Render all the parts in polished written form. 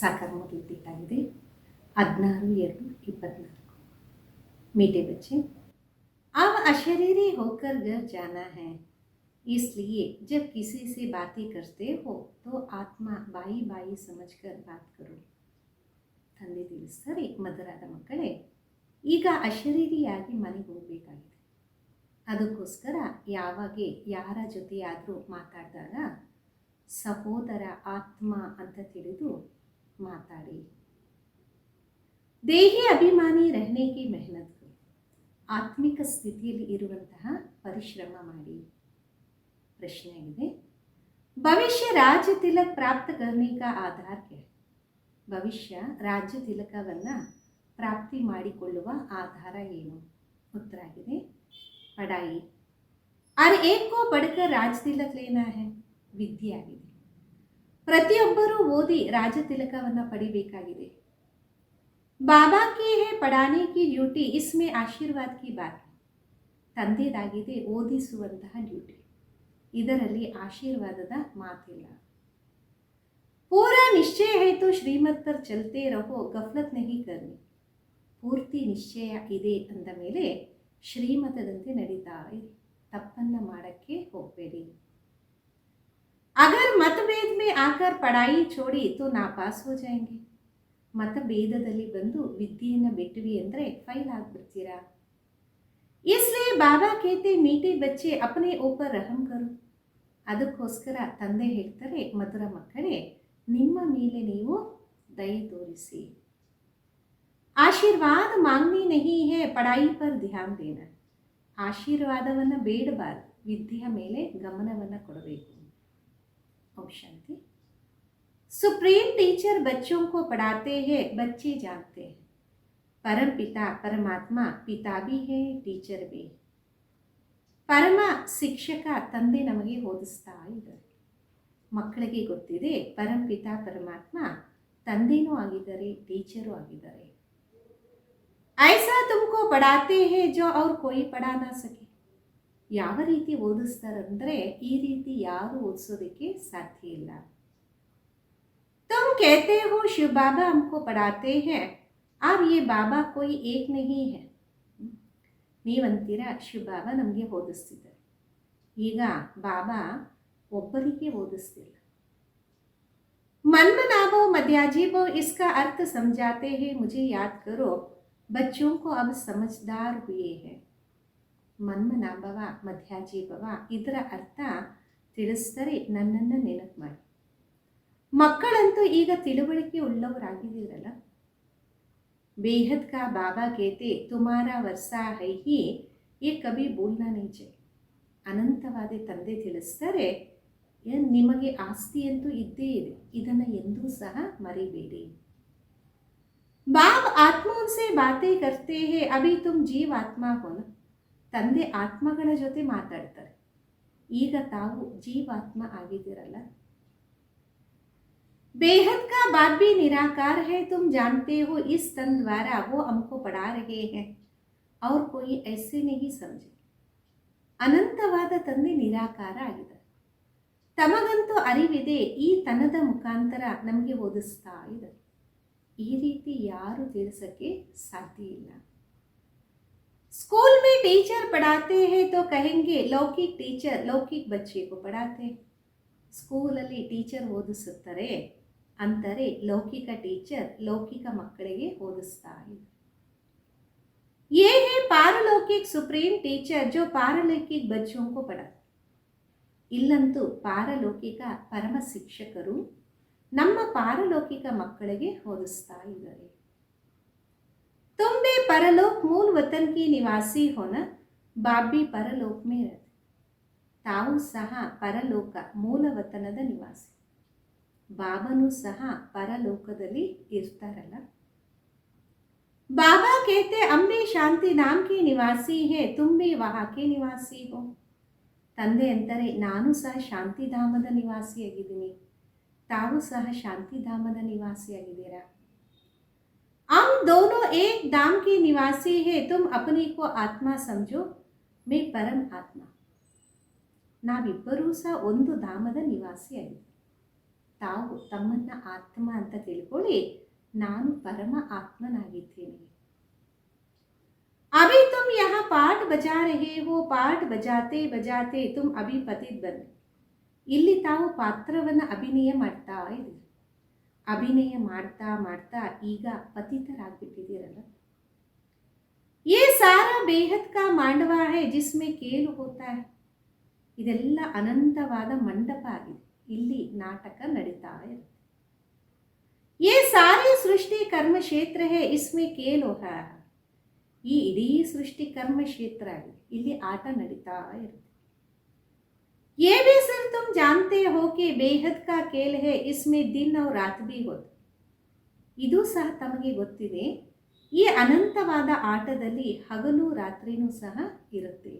साकार कंप्लीट आगे 16/2/24। मीठे बच्चे, अब अशरीरी होकर घर जाना है, इसलिए जब किसी से बातें करते हो तो आत्मा बाई बाई समझकर बात करो। ತಂದೆ ತಿಳಿಸ್ತಾರೆ, ಮಧುರಾದ ಮಕ್ಕಳೇ, ಈಗ ಅಶರೀರಿಯಾಗಿ ಮನೆಗೆ ಹೋಗಬೇಕಾಗಿದೆ. ಅದಕ್ಕೋಸ್ಕರ ಯಾವಾಗ ಯಾರ ಜೊತೆಯಾದರೂ ಮಾತಾಡಿದಾಗ ಸಹೋದರ ಆತ್ಮ ಅಂತ ತಿಳಿದು ಮಾತಾಡಿ. ದೇಹಿ ಅಭಿಮಾನಿ ರಹನೆಗೆ ಮೆಹನತ್ ಕರೋ, ಆತ್ಮಿಕ ಸ್ಥಿತಿಯಲ್ಲಿ ಇರುವಂತಹ ಪರಿಶ್ರಮ ಮಾಡಿ. ಪ್ರಶ್ನೆ ಆಗಿದೆ, ಭವಿಷ್ಯ ರಾಜ್ಯ ತಿಲಕ್ ಪ್ರಾಪ್ತ ಕರ್ನೆ ಕಾ ಆಧಾರ ಕ್ಯಾ? ಭವಿಷ್ಯ ರಾಜ್ಯ ತಿಲಕವನ್ನು ಪ್ರಾಪ್ತಿ ಮಾಡಿಕೊಳ್ಳುವ ಆಧಾರ ಏನು? ಉತ್ತರ ಆಗಿದೆ ಪಢಾಯಿ. और एक को पढ़कर राज तिलक लेना है, ವಿದ್ಯೆ ಆಗಿದೆ. ಪ್ರತಿಯೊಬ್ಬರೂ ಓದಿ ರಾಜ ತಿಲಕವನ್ನು ಪಡಿಬೇಕಾಗಿದೆ. ಬಾಬಾ ಕಿ ಹೇ ಪಢಾನೆ ಕಿ ಡ್ಯೂಟಿ, ಇಸ್ಮೆ ಆಶೀರ್ವಾದ ಕಿ ಬಾತ್. ತಂದೆದಾಗಿದೆ ಓದಿಸುವಂತಹ ಡ್ಯೂಟಿ, ಇದರಲ್ಲಿ ಆಶೀರ್ವಾದದ ಮಾತಿಲ್ಲ. पूरा निश्चय है तो श्रीमत पर चलते रहो, गफलत नहीं करनी. ಪೂರ್ತಿ ನಿಶ್ಚಯ ಇದೆ ಅಂದ ಮೇಲೆ ಶ್ರೀಮತದಂತೆ ನಡೀತಾ ಇರಿ, ತಪ್ಪನ್ನು ಮಾಡೋಕ್ಕೆ ಹೋಗಬೇಡಿ. अगर मतभेद में आकर पढ़ाई छोड़ी तो नापास हो जाएंगे. मतभेदದಲ್ಲಿ ಬಂದು ವಿದ್ಯೆಯನ್ನು ಬಿಟ್ವಿ ಅಂದರೆ ಫೈಲ್ ಆಗಿಬಿಡ್ತೀರಾ. इसलिए बाबा कहते मीठे बच्चे अपने ऊपर रहम करो. ಅದಕ್ಕೋಸ್ಕರ ತಂದೆ ಹೇಳ್ತಾರೆ, ಮಧುರ ಮಕ್ಕಳೇ, ನಿಮ್ಮ ಮೇಲೆ ನೀವು ದಯೆ ತೋರಿಸಿ. ಆಶೀರ್ವಾದ ಮಾಂಗ್ನಿ ನಹಿ ಹೇ, ಪಢಾಯಿ ಪರ್ ಧ್ಯಾನ್ ದೇನ. ಆಶೀರ್ವಾದವನ್ನು ಬೇಡಬಾರದು, ವಿದ್ಯೆಯ ಮೇಲೆ ಗಮನವನ್ನು ಕೊಡಬೇಕು. ओम शांति। सुप्रीम टीचर बच्चों को पढ़ाते हैं, बच्चे जानते हैं परम पिता परमात्मा पिता भी है, टीचर भी. ಪರಮ ಶಿಕ್ಷಕ ತಂದೆ ನಮಗೆ ಓದಿಸ್ತಾ ಇದ್ದಾರೆ. ಮಕ್ಕಳಿಗೆ ಗೊತ್ತಿದೆ ಪರಂಪಿತ ಪರಮಾತ್ಮ ತಂದೆನೂ ಆಗಿದ್ದಾರೆ, ಟೀಚರು ಆಗಿದ್ದಾರೆ. ಐಸಾ ತುಮಕೋ ಪಢಾತೆ ಹೇ ಜೋ ಅವ್ರು ಕೋಯಿ ಪಢಾ ನಾ ಸಕೆ. ಯಾವ ರೀತಿ ಓದಿಸ್ತಾರಂದ್ರೆ ಈ ರೀತಿ ಯಾರು ಓದಿಸೋದಕ್ಕೆ ಸಾಧ್ಯ ಇಲ್ಲ. तुम कहते हो शिव बाबा हमको पढ़ाते हैं, अब ये बाबा कोई एक नहीं है. ನೀವಂತೀರಾ ಶಿವ ಬಾಬಾ ನಮಗೆ ಓದಿಸ್ತಿದ್ದಾರೆ, ಈಗ ಬಾಬಾ ಒಬ್ಬರಿಗೆ ಓದಿಸ್ತಿಲ್ಲ. मनमनाभो मध्याजीभो, इसका अर्थ समझाते हैं, मुझे याद करो, बच्चों को अब समझदार हुए हैं. ಮನ್ಮನಾಭವ ಮಧ್ಯಾಜೀಭವ, ಇದರ ಅರ್ಥ ತಿಳಿಸ್ತಾರೆ, ನನ್ನನ್ನು ನೆನಪು ಮಾಡಿ. ಮಕ್ಕಳಂತೂ ಈಗ ತಿಳುವಳಿಕೆ ಉಳ್ಳವರಾಗಿದ್ದೀರಲ್ಲ. ಬೇಹದ್ ಕಾ ಬಾಬಾ ಕೇತೆ ತುಮಾರಾ ವರ್ಸಾ ಹೈ ಹಿ, ಏ ಕಭಿ ಬೋಲ್ನಾ ನಹೀ ಚಾಹಿಯೆ. ಅನಂತವಾದ ತಂದೆ ತಿಳಿಸ್ತಾರೆ, ನಿಮಗೆ ಆಸ್ತಿಯಂತೂ ಇದ್ದೇ ಇದೆ, ಇದನ್ನು ಎಂದೂ ಸಹ ಮರಿಬೇಡಿ. ಬಾಬ್ ಆತ್ಮೋं से बातें करते हैं, अभी तुम जीव आत्मा हो ना. ತಂದೆ ಆತ್ಮಗಳ ಜೊತೆ ಮಾತಾಡ್ತಾರೆ, ಈಗ ತಾವು ಜೀವಾತ್ಮ ಆಗಿದ್ದೀರಲ್ಲ. बेहद का बात भी निराकार है, तुम जानते हो इस तन द्वारा वो हमको पढ़ा रहे हैं और कोई ऐसे नहीं समझे. ಅನಂತವಾದ ತಂದೆ ನಿರಾಕಾರ ಆಗಿದ್ದಾರೆ, ತಮಗಂತೂ ಅರಿವಿದೆ, ಈ ತನದ ಮುಖಾಂತರ ನಮಗೆ ಓದಿಸ್ತಾ ಇದ್ದಾರೆ. ಈ ರೀತಿ ಯಾರು ತಿಳಿಸಕ್ಕೆ ಸಾಧ್ಯ ಇಲ್ಲ. स्कूल में टीचर पढ़ाते हैं तो कहेंगे लौकिक टीचर लौकिक बच्चे को पढ़ाते. ಸ್ಕೂಲಲ್ಲಿ ಟೀಚರ್ ಓದಿಸುತ್ತಾರೆ ಅಂತಾರೆ, ಲೌಕಿಕ ಟೀಚರ್ ಲೌಕಿಕ ಮಕ್ಕಳಿಗೆ ಓದಿಸ್ತಾ ಇದೆ. ये है पारलौकिक सुप्रीम टीचर जो पारलौकिक बच्चों को पढ़ाते. ಇಲ್ಲಂತೂ ಪಾರಲೌಕಿಕ ಪರಮ ಶಿಕ್ಷಕರು ನಮ್ಮ ಪಾರಲೌಕಿಕ ಮಕ್ಕಳಿಗೆ ಓದಿಸ್ತಾ ಇದ್ದಾರೆ. तुम भी परलोक मूल वतन की निवासी हो ना, बाप भी परलोक में रहते. ತಾವು ಸಹ ಪರಲೋಕ ಮೂಲ ವತನದ ನಿವಾಸಿ, ಬಾಬನು ಸಹ ಪರಲೋಕದಲ್ಲಿ ಇರ್ತಾರಲ್ಲ. ಬಾಬಾ कहते हम भी ಶಾಂತಿ ಧಾಮ की निवासी है, तुम भी वहाँ के निवासी हो. ತಂದೆ ಅಂತಾರೆ, ನಾನು ಸಹ ಶಾಂತಿಧಾಮದ ನಿವಾಸಿಯಾಗಿದ್ದೀನಿ, ತಾವು ಸಹ ಶಾಂತಿಧಾಮದ ನಿವಾಸಿಯಾಗಿದ್ದೀರಾ. हम दोनों एक धाम के निवासी है, तुम अपने को आत्मा समझो, मैं परम आत्मा. ನಾವಿಬ್ಬರೂ ಸಹ ಒಂದು ಧಾಮದ ನಿವಾಸಿಯಾಗಿದ್ದೀವಿ, ತಾವು ತಮ್ಮನ್ನು ಆತ್ಮ ಅಂತ ತಿಳ್ಕೊಳ್ಳಿ, ನಾನು ಪರಮ ಆತ್ಮನಾಗಿದ್ದೇನೆ. अभी तुम यहाँ पाठ बजा रहे हो, पाठ बजाते बजाते तुम अभी पतित बन. ಇಲ್ಲಿ ತಾವು ಪಾತ್ರವನ್ನು ಅಭಿನಯ ಮಾಡ್ತಾ ಇದ್ದೀರಿ. ಅಭಿನಯ ಮಾಡ್ತಾ ಮಾಡ್ತಾ ಈಗ ಪತಿತರಾಗ್ಬಿಟ್ಟಿದ್ದೀರಲ್ಲ. ये सारा बेहद का मांडवा है जिसमें खेल होता है. ಇದೆಲ್ಲ ಅನಂತವಾದ ಮಂಡಪ ಆಗಿದೆ, ಇಲ್ಲಿ ನಾಟಕ ನಡೀತಾ ಇರುತ್ತೆ. ये सारे सृष्टि कर्म क्षेत्र है इसमें खेल हो रहा है. ಈ ಇಡೀ ಸೃಷ್ಟಿ ಕರ್ಮ ಕ್ಷೇತ್ರ ಆಗಿದೆ, ಇಲ್ಲಿ ಆಟ ನಡೀತಾ ಇರುತ್ತೆ. ये भी सर तुम जानते हो कि बेहद का खेल है इसमें दिन और रात भी होता. ಇದು ಸಹ ತಮಗೆ ಗೊತ್ತಿದೆ, ಈ ಅನಂತವಾದ ಆಟದಲ್ಲಿ ಹಗಲು ರಾತ್ರಿನೂ ಸಹ ಇರುತ್ತೆ.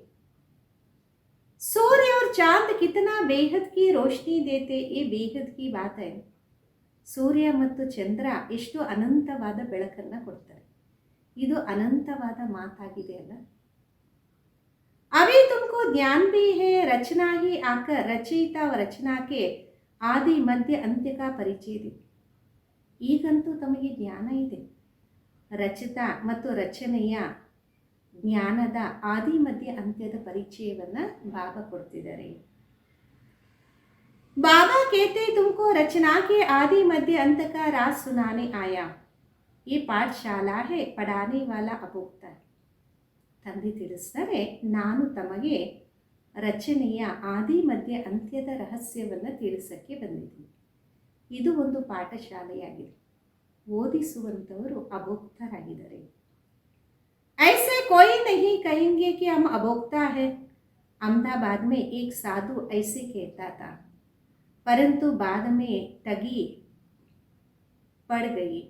सूर्य और चांद कितना बेहद की रोशनी देते, ये बेहद की बात है. ಸೂರ್ಯ ಮತ್ತು ಚಂದ್ರ ಎಷ್ಟು ಅನಂತವಾದ ಬೆಳಕನ್ನು ಕೊಡ್ತಾರೆ, ಇದು ಅನಂತವಾದ ಮಾತಾಗಿದೆ ಅಲ್ಲ. अभी तुमको ज्ञान भी है, रचना ही आकर रचयिता व रचना के आदि मध्य अंत्य का परिचय ಇದೆ. ಈಗಂತೂ ತಮಗೆ ಜ್ಞಾನ ಇದೆ, ರಚಿತ ಮತ್ತು ರಚನೆಯ ಜ್ಞಾನದ ಆದಿ ಮಧ್ಯ ಅಂತ್ಯದ ಪರಿಚಯವನ್ನು ಬಾಬಾ ಕೊಡ್ತಿದ್ದಾರೆ. बाबा कहते तुमको रचना के आदि मध्य अंत का राज सुनाने आया. ये पाठशाला है, पढ़ाने वाला अभोक्ता. ತಂದೆ ತಿಳಿಸ್ತಾರೆ, ನಾನು ತಮಗೆ ರಚನೆಯ ಆದಿ ಮಧ್ಯ ಅಂತ್ಯದ ರಹಸ್ಯವನ್ನು ತಿಳಿಸಕ್ಕೆ ಬಂದಿದ್ದೀನಿ. ಇದು ಒಂದು ಪಾಠಶಾಲೆಯಾಗಿದೆ, ಓದಿಸುವಂಥವರು ಅಭೋಕ್ತರಾಗಿದ್ದಾರೆ. ऐसे कोई नहीं कहेंगे कि हम अभोक्ता है. अहमदाबाद में एक साधु ऐसे कहता था, परंतु बाद में ठगी पड़ गई.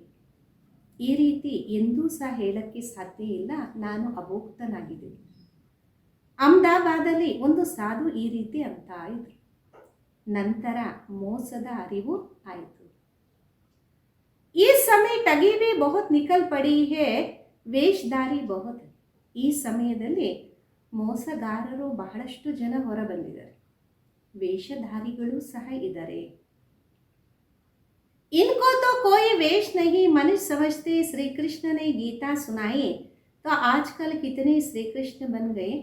ಈ ರೀತಿ ಎಂದೂ ಸಹ ಹೇಳಕ್ಕೆ ಸಾಧ್ಯ ಇಲ್ಲ, ನಾನು ಅಭೋಕ್ತನಾಗಿದ್ದೀನಿ. ಅಹಮದಾಬಾದಲ್ಲಿ ಒಂದು ಸಾಧು ಈ ರೀತಿ ಅಂತ ಇದ್ರು, ನಂತರ ಮೋಸದ ಅರಿವು ಆಯಿತು. ಈ ಸಮಯ ठगी भी बहुत निकल पड़ी है, ವೇಷಧಾರಿ बहुत. ಈ ಸಮಯದಲ್ಲಿ ಮೋಸಗಾರರು ಬಹಳಷ್ಟು ಜನ ಹೊರ ಬಂದಿದ್ದಾರೆ, ವೇಷಧಾರಿಗಳು ಸಹ ಇದ್ದಾರೆ. इनको तो कोई वेश नहीं, मनुष्य समझते श्री कृष्ण ने गीता सुनाई तो आजकल कितने श्री कृष्ण बन गए.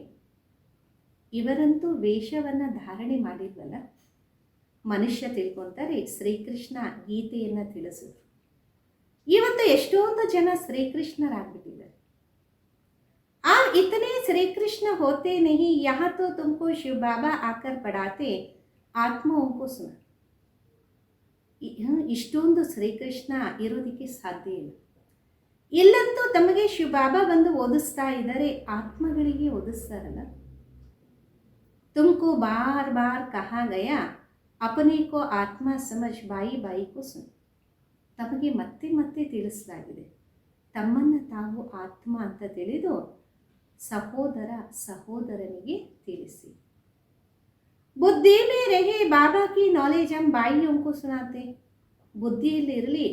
ಇವರಂತೂ ವೇಷವನ್ನು ಧಾರಣೆ ಮಾಡಿಲ್ವಲ್ಲ, ಮನುಷ್ಯ ತಿಳ್ಕೊತಾರೆ ಶ್ರೀಕೃಷ್ಣ ಗೀತೆಯನ್ನು ತಿಳಿಸಿದ್ರು, ಇವತ್ತು ಎಷ್ಟೊಂದು ಜನ ಶ್ರೀಕೃಷ್ಣರಾಗ್ಬಿಟ್ಟಿದ್ದಾರೆ. आप इतने श्री कृष्ण होते नहीं, यहाँ तो तुमको शिव बाबा आकर पढ़ाते आत्माओं को सुना. ಇಷ್ಟೊಂದು ಶ್ರೀಕೃಷ್ಣ ಇರೋದಕ್ಕೆ ಸಾಧ್ಯ ಇಲ್ಲ, ಇಲ್ಲಂತೂ ತಮಗೆ ಶಿವಬಾಬಾ ಬಂದು ಓದಿಸ್ತಾ ಇದ್ದಾರೆ, ಆತ್ಮಗಳಿಗೆ ಓದಿಸ್ತಾರಲ್ಲ. ತುಮಕೋ ಬಾರ್ ಬಾರ್ ಕಹಾ ಗಯಾ ಅಪನೆ ಕೋ ಆತ್ಮ ಸಮಜ್ ಬಾಯಿ ಬಾಯಿ ಕೋ ಸುನ್. ತಮಗೆ ಮತ್ತೆ ಮತ್ತೆ ತಿಳಿಸಲಾಗಿದೆ, ತಮ್ಮನ್ನು ತಾವು ಆತ್ಮ ಅಂತ ತಿಳಿದು ಸಹೋದರ ಸಹೋದರನಿಗೆ ತಿಳಿಸಿ. ಬುದ್ಧಿ ಮೇ ರಹೆ ಬಾಬಾ ಕಿ ನಾಲೆಜ್ ಹಮ್ ಬಾಯಿಯೋಂ ಕೋ ಸುನಾತೆ. ಬುದ್ಧಿಯಲ್ಲಿರಲಿ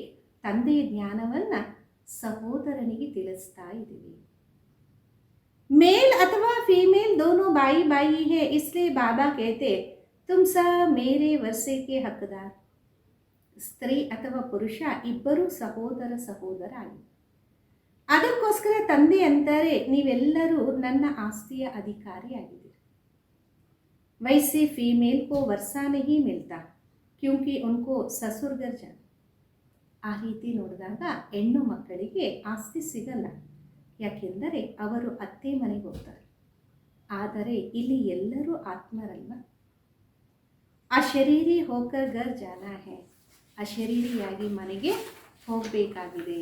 ತಂದೆಯ ಜ್ಞಾನವನ್ನು ಸಹೋದರನಿಗೆ ತಿಳಿಸ್ತಾ ಇದ್ದೀವಿ. ಮೇಲ್ ಅಥವಾ ಫೀಮೇಲ್ ದೋನೋ ಬಾಯಿ ಬಾಯಿ ಹೇ, ಇಸ್ಲಿಯೇ ಬಾಬಾ कहते तुम सब मेरे वर्षे के हकदार. ಸ್ತ್ರೀ ಅಥವಾ ಪುರುಷ ಇಬ್ಬರೂ ಸಹೋದರ ಸಹೋದರ ಆಗಿ, ಅದಕ್ಕೋಸ್ಕರ ತಂದೆ ಅಂತಾರೆ ನೀವೆಲ್ಲರೂ ನನ್ನ ಆಸ್ತಿಯ ಅಧಿಕಾರಿಯಾಗಿದ್ದೀರಿ. वैसे फीमेल को वर्षा नहीं मिलता क्योंकि उनको ससुर घर जाना. ಆ ರೀತಿ ನೋಡಿದಾಗ ಹೆಣ್ಣು ಮಕ್ಕಳಿಗೆ ಆಸ್ತಿ ಸಿಗಲ್ಲ, ಯಾಕೆಂದರೆ ಅವರು ಅತ್ತೆ ಮನೆಗೆ ಹೋಗ್ತಾರೆ. ಆದರೆ ಇಲ್ಲಿ ಎಲ್ಲರೂ ಆತ್ಮರಲ್ಲ. ಅಶರೀರಿ ಹೋಕರ್ ಘರ್ ಜಾನಾ ಹೈ, ಅಶರೀರಿಯಾಗಿ ಮನೆಗೆ ಹೋಗಬೇಕಾಗಿದೆ.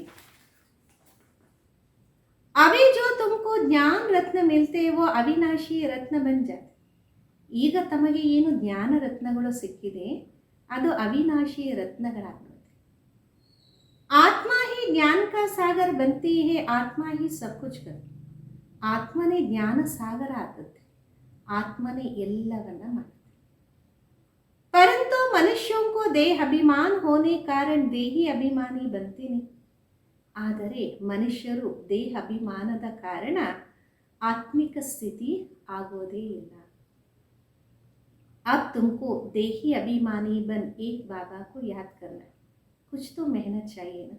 ಅವಿ ಜೋ ತುಮಕೋ ಜ್ಞಾನ ರತ್ನ ಮಿಲ್ತೆ ವೋ ಅವಿನಾಶಿ ರತ್ನ ಬನ್ ಜಾತೆ. ಈಗ ತಮಗೆ ಏನು ಜ್ಞಾನ ರತ್ನಗಳು ಸಿಕ್ಕಿದೆ ಅದು ಅವಿನಾಶಿ ರತ್ನಗಳಾಗ್ತದೆ. ಆತ್ಮ ಹಿ ಜ್ಞಾನ ಕಾ ಸಾಗರ ಬಂತಿ ಹೇ, ಆತ್ಮ ಹಿ ಸಬ್ ಕುಚ್ ಕರ್. ಆತ್ಮನೇ ಜ್ಞಾನ ಸಾಗರ ಆಗ್ತದೆ, ಆತ್ಮನೇ ಎಲ್ಲವನ್ನ ಮಾಡುತ್ತೆ. परंतु मनुष्यों को देह अभिमान होने कारण देही अभिमानी बनते नहीं. ಆದರೆ ಮನುಷ್ಯರು ದೇಹ ಅಭಿಮಾನದ ಕಾರಣ ಆತ್ಮಿಕ ಸ್ಥಿತಿ ಆಗೋದೇ ಇಲ್ಲ. अब तुमको देही अभिमानी बन एक बाबा को याद करना, कुछ तो मेहनत चाहिए ना.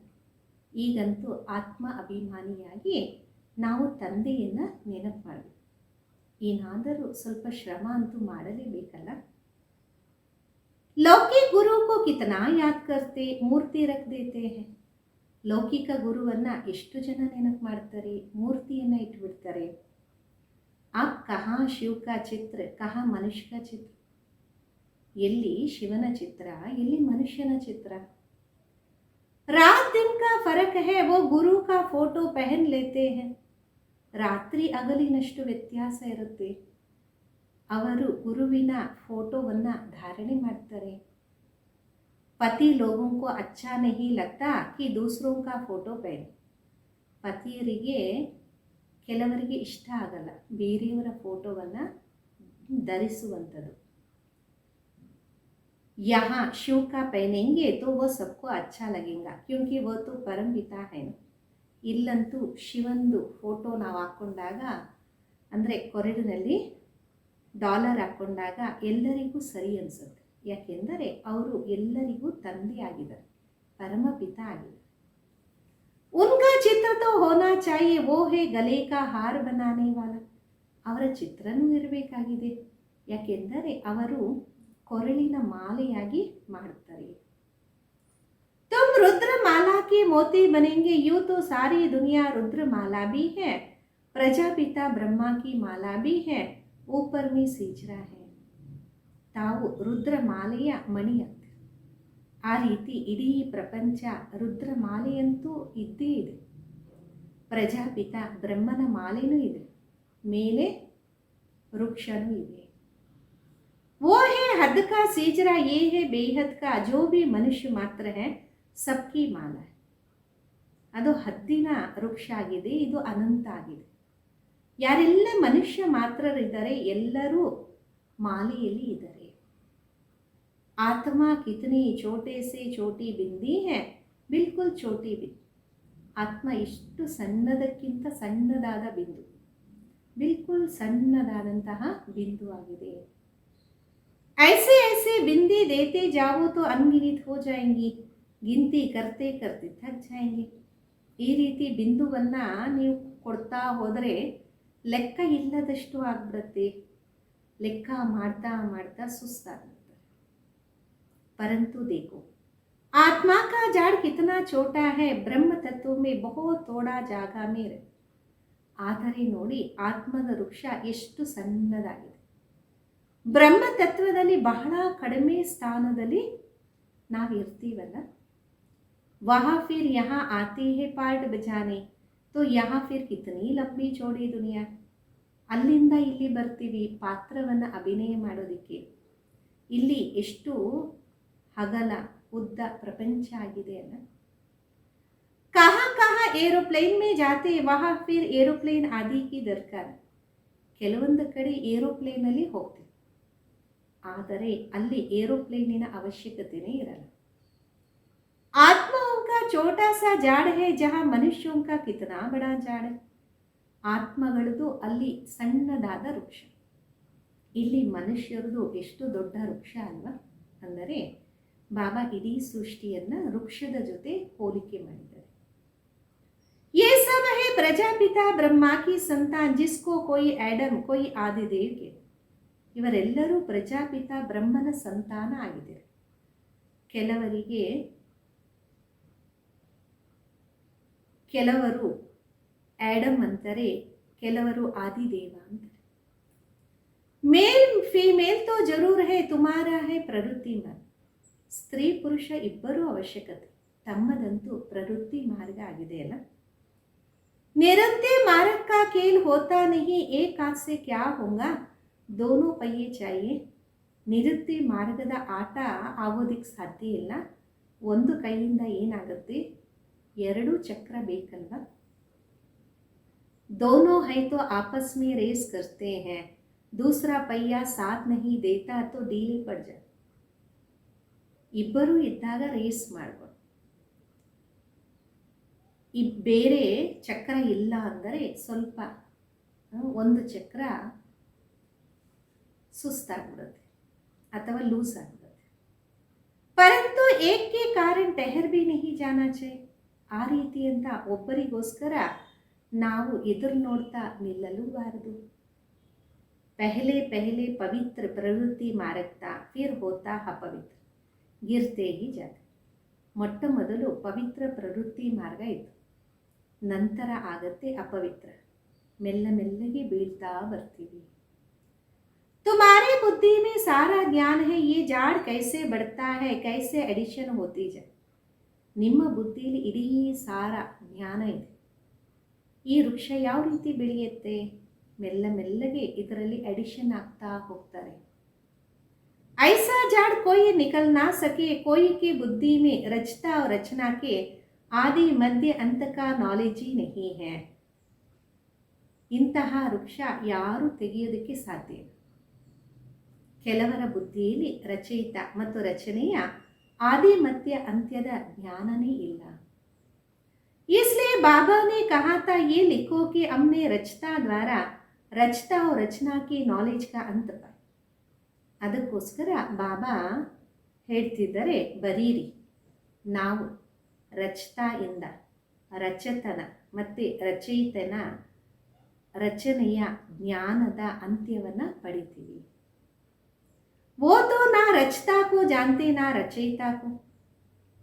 ಈಗಂತೂ ಆತ್ಮ ಅಭಿಮಾನಿಯಾಗಿ ನಾವು ತಂದೆಯನ್ನು ನೆನಪು ಮಾಡಬೇಕು. ಏನಾದರೂ ಸ್ವಲ್ಪ ಶ್ರಮ ಅಂತೂ ಮಾಡಲೇಬೇಕಲ್ಲ. ಲೌಕಿಕ ಗುರು ಕೋ ಕಿತನಾ ಯಾದ್ ಕರ್ತೆ, ಮೂರ್ತಿ ರಖ್ ದೇತೆ ಹೈ. ಲೌಕಿಕ ಗುರುವನ್ನು ಎಷ್ಟು ಜನ ನೆನಪು ಮಾಡ್ತಾರೆ, ಮೂರ್ತಿಯನ್ನು ಇಟ್ಬಿಡ್ತಾರೆ. ಆಪ್ ಕಹಾ ಶಿವ ಕಾ ಚಿತ್ರ, ಕಹಾ ಮನುಷ್ಯ ಕಾ ಚಿತ್ರ. ಎಲ್ಲಿ ಶಿವನ ಚಿತ್ರ, ಎಲ್ಲಿ ಮನುಷ್ಯನ ಚಿತ್ರ. रात दिन का फर्क है, वो गुरु का फोटो पहन लेते हैं. ರಾತ್ರಿ ಹಗಲಿನಷ್ಟು ವ್ಯತ್ಯಾಸ ಇರುತ್ತೆ. ಅವರು ಗುರುವಿನ ಫೋಟೋವನ್ನು ಧಾರಣೆ ಮಾಡ್ತಾರೆ. ಪತಿ ಲೋಗों को अच्छा नहीं लगता कि दूसरों का फोटो पहने. ಪತಿಯರಿಗೆ ಕೆಲವರಿಗೆ ಇಷ್ಟ ಆಗಲ್ಲ ಬೇರೆಯವರ ಫೋಟೋವನ್ನು ಧರಿಸುವಂಥದ್ದು. यहाँ शिव का पहनेंगे तो वो सबको अच्छा लगेगा क्योंकि वो तो परम पिता है. ಇಲ್ಲಂತೂ ಶಿವಂದು ಫೋಟೋ ನಾವು ಹಾಕ್ಕೊಂಡಾಗ, ಅಂದರೆ ಕೊರಳಿನಲ್ಲಿ ಡಾಲರ್ ಹಾಕ್ಕೊಂಡಾಗ ಎಲ್ಲರಿಗೂ ಸರಿ ಅನಿಸುತ್ತೆ. ಯಾಕೆಂದರೆ ಅವರು ಎಲ್ಲರಿಗೂ ತಂದೆ ಆಗಿದ್ದಾರೆ, ಪರಮಪಿತ ಆಗಿದ್ದಾರೆ. ಉನ್ಕಾ ಚಿತ್ರ ತೋ ಹೋನಾ ಚಾಹಿಯೆ, ವೋ ಹೇ ಗಲೆ ಕಾ ಹಾರ ಬನಾನೆ ವಾಲ. ಅವರ ಚಿತ್ರನೂ ಇರಬೇಕಾಗಿದೆ, ಯಾಕೆಂದರೆ ಅವರು ಕೊರಳಿನ ಮಾಲೆಯಾಗಿ ಮಾಡುತ್ತಾರೆ. तुम रुद्र माला के मोती बनेंगे, यूं तो सारी दुनिया रुद्र माला भी है, प्रजापिता ब्रह्मा की माला भी है, ऊपर में सीजरा है. ತಾವು ರುದ್ರ ಮಾಲೆಯ ಮಣಿಯಾಗ್ತೀರಿ. ಆ ರೀತಿ ಇಡೀ ಪ್ರಪಂಚ ರುದ್ರ ಮಾಲೆಯಂತೂ ಇದ್ದೇ ಇದೆ. ಪ್ರಜಾಪಿತ ಬ್ರಹ್ಮನ ಮಾಲೆನೂ ಇದೆ, ಮೇಲೆ ವೃಕ್ಷನೂ ಇದೆ. वो है हद का सीजरा, ये है बेहद का, जो भी मनुष्य मात्र है सबकी माला है. ಅದು ಹದ್ದಿನ ವೃಕ್ಷ ಆಗಿದೆ, ಇದು ಅನಂತ ಆಗಿದೆ. ಯಾರೆಲ್ಲ ಮನುಷ್ಯ ಮಾತ್ರರಿದ್ದಾರೆ ಎಲ್ಲರೂ ಮಾಲೆಯಲ್ಲಿ ಇದ್ದಾರೆ. ಆತ್ಮ ಕಿತನಿ ಛೋಟೆ ಸೆ ಛೋಟಿ ಬಿಂದಿ ಹೈ, ಬಿಲ್ಕುಲ್ ಛೋಟಿ ಬಿಂದು. ಆತ್ಮ ಇಷ್ಟು ಸಣ್ಣದಕ್ಕಿಂತ ಸಣ್ಣದಾದ ಬಿಂದು, ಬಿಲ್ಕುಲ್ ಸಣ್ಣದಾದಂತಹ ಬಿಂದು ಆಗಿದೆ. ऐसे ऐसे बिंदी देते जाओ तो अनगिनत हो जाएंगी, ಗಿಂತಿ ಕರ್ತೆ ಕರ್ತೆ ಥಕ್ ಜಾಯಂಗೆ. ಈ ರೀತಿ ಬಿಂದುವನ್ನು ನೀವು ಕೊಡ್ತಾ ಹೋದರೆ ಲೆಕ್ಕ ಇಲ್ಲದಷ್ಟು ಆಗ್ಬಿಡುತ್ತೆ. ಲೆಕ್ಕ ಮಾಡ್ತಾ ಮಾಡ್ತಾ ಸುಸ್ತಾಗ್ಬಿಡ್ತಾರೆ. ಪರಂತು देखो आत्मा का झाड़ कितना छोटा है, ब्रह्म तत्व में बहुत थोड़ा ಜಾಗ में है. ಆದರೆ ನೋಡಿ ಆತ್ಮದ ವೃಕ್ಷ ಎಷ್ಟು ಸಣ್ಣದಾಗಿದೆ. ಬ್ರಹ್ಮ ತತ್ವದಲ್ಲಿ ಬಹಳ ಕಡಿಮೆ ಸ್ಥಾನದಲ್ಲಿ ನಾವು ಇರ್ತೀವಲ್ಲ. वहाँ फिर यहाँ आते हैं पार्ट बजाने, तो यहाँ फिर कितनी लंबी चौड़ी दुनिया. ಅಲ್ಲಿಂದ ಇಲ್ಲಿ ಬರ್ತೀವಿ ಪಾತ್ರವನ್ನು ಅಭಿನಯ ಮಾಡೋದಕ್ಕೆ. ಇಲ್ಲಿ ಎಷ್ಟು ಹಗಲ ಉದ್ದ ಪ್ರಪಂಚ ಆಗಿದೆ ಅಲ್ಲ. ಕहाँ ಕहाँ ಏರೋಪ್ಲೇನ್ ಮೇ ಜಾತೆ, ವಹಾ ಫಿರ್ ಏರೋಪ್ಲೇನ್ ಆದಿ ಕಿ ದರ್ಕಾರ. ಕೆಲವೊಂದು ಕಡೆ ಏರೋಪ್ಲೇನಲ್ಲಿ ಹೋಗ್ತೀವಿ, ಆದರೆ ಅಲ್ಲಿ ಏರೋಪ್ಲೇನಿನ ಅವಶ್ಯಕತೆಯೇ ಇರಲ್ಲ. आत्माओं का छोटा सा झाड़ है जहाँ मनुष्यों का कितना बड़ा झाड़ है. ಆತ್ಮಗಳದು ಅಲ್ಲಿ ಸಣ್ಣದಾದ ವೃಕ್ಷ, ಇಲ್ಲಿ ಮನುಷ್ಯರದು ಎಷ್ಟು ದೊಡ್ಡ ವೃಕ್ಷ ಅಲ್ವಾ. ಅಂದರೆ ಬಾಬಾ ಇಡೀ ಸೃಷ್ಟಿಯನ್ನು ವೃಕ್ಷದ ಜೊತೆ ಹೋಲಿಕೆ ಮಾಡಿದ್ದಾರೆ. ये सब है प्रजापिता ब्रह्मा की संतान, जिसको कोई एडम कोई आदिदेव के. ಇವರೆಲ್ಲರೂ ಪ್ರಜಾಪಿತ ಬ್ರಹ್ಮನ ಸಂತಾನ ಆಗಿದ್ದಾರೆ. ಕೆಲವರು ಆಡಮ್ ಅಂತಾರೆ, ಕೆಲವರು ಆದಿದೇವ ಅಂತಾರೆ. ಮೇಲ್ ಫೀಮೇಲ್ ತೋ ಜರೂರ್ ಹೈ, ತುಮಾರಾ ಹೈ ಪ್ರವೃತ್ತಿ ಮಾರ್ಗ. ಸ್ತ್ರೀ ಪುರುಷ ಇಬ್ಬರೂ ಅವಶ್ಯಕತೆ, ತಮ್ಮದಂತೂ ಪ್ರವೃತ್ತಿ ಮಾರ್ಗ ಆಗಿದೆ ಅಲ್ಲ. ನಿರಂತೆ ಮಾರ್ಗ ಕಾ ಖೇಲ್ ಹೋತಾ ನಹಿ, ಏಕ್ ಹಾತ್ ಸೆ ಕ್ಯಾ ಹೋಗಾ, ದೋನೋ ಪೈಯೆ ಚಾಹಿಯೆ. ನಿವೃತ್ತಿ ಮಾರ್ಗದ ಆಟ ಆಗೋದಿಕ್ಕೆ ಸಾಧ್ಯ ಇಲ್ಲ, ಒಂದು ಕೈಯಿಂದ ಏನಾಗುತ್ತೆ, ಎರಡು ಚಕ್ರ ಬೇಕಲ್ವ. दोनों है तो आपस में रेस करते हैं, दूसरा पहिया साथ नहीं देता तो ढीले पड़ जाए. ಇಬ್ಬರು ಇದ್ದಾಗ ರೇಸ್ ಮಾಡ್ಬೋದು. ಬೇರೆ ಚಕ್ರ ಇಲ್ಲ ಅಂದರೆ ಸ್ವಲ್ಪ ಒಂದು ಚಕ್ರ ಸುಸ್ತಾಗ್ಬಿಡುತ್ತೆ. ಅಥವಾ ಲೂಸ್ ಆಗ್ತದೆ. ಪರಂತು ಏಕೆ ಕಾರಣ ಟೆಹರ್ ಬಿ ನಹಿ ಜಾನಾ ಚಾಹಿಯೆ. ಆ ರೀತಿ ಅಂತ ಒಬ್ಬರಿಗೋಸ್ಕರ ನಾವು ಎದುರು ನೋಡ್ತಾ ನಿಲ್ಲಲೂಬಾರದು. ಪೆಹಲೆ ಪೆಹಲೆ ಪವಿತ್ರ ಪ್ರವೃತ್ತಿ ಮಾರಕ್ತಾ ಫಿರ್ ಹೋತಾ ಅಪವಿತ್ರ ಗಿರ್ತೆ ಹಿ ಜಾತೆ. ಮೊಟ್ಟ ಮೊದಲು ಪವಿತ್ರ ಪ್ರವೃತ್ತಿ ಮಾರ್ಗ ಇತ್ತು, ನಂತರ ಆಗತ್ತೆ ಅಪವಿತ್ರ. ಮೆಲ್ಲ ಮೆಲ್ಲಗೆ ಬೀಳ್ತಾ ಬರ್ತೀವಿ. तुम्हारी बुद्धि में सारा ज्ञान है, ये झाड़ कैसे बढ़ता है, कैसे एडिशन होती जाए. ನಿಮ್ಮ ಬುದ್ಧಿಯಲ್ಲಿ ಇಡೀ ಸಾರ ಜ್ಞಾನ ಇದೆ. ಈ ವೃಕ್ಷ ಯಾವ ರೀತಿ ಬೆಳೆಯುತ್ತೆ, ಮೆಲ್ಲ ಮೆಲ್ಲಗೆ ಇದರಲ್ಲಿ ಎಡಿಷನ್ ಆಗ್ತಾ ಹೋಗ್ತಾರೆ. ऐसा झाड़ कोई निकल ना सके, कोई की बुद्धि में रचता और रचना के आदि मध्य अंत का नॉलेज ही नहीं है. ಇಂತಹ ವೃಕ್ಷ ಯಾರು ತೆಗೆಯೋದಕ್ಕೆ ಸಾಧ್ಯ ಇಲ್ಲ. ಕೆಲವರ ಬುದ್ಧಿಯಲ್ಲಿ ರಚಯಿತ ಮತ್ತು ರಚನೆಯ ಆದಿ ಮಧ್ಯ ಅಂತ್ಯದ ಜ್ಞಾನನೇ ಇಲ್ಲ. इसलिए बाबा ने कहा था ये लिखो कि हमने रचता द्वारा रचता और रचना की नॉलेज का अंत पाया. ಅದಕ್ಕೋಸ್ಕರ ಬಾಬಾ ಹೇಳ್ತಿದ್ದಾರೆ, ಬರೀರಿ, ನಾವು ರಚತಾ ಇಂದ ರಚತನ ಮತ್ತು ರಚಯಿತನ ರಚನೆಯ ಜ್ಞಾನದ ಅಂತ್ಯವನ್ನು ಪಡಿತೀವಿ. वो तो ನಾ ರಚತಾಕೋ ಜಾನ್ತೆ ನಾ ರಚಯಿತಾಕೋ.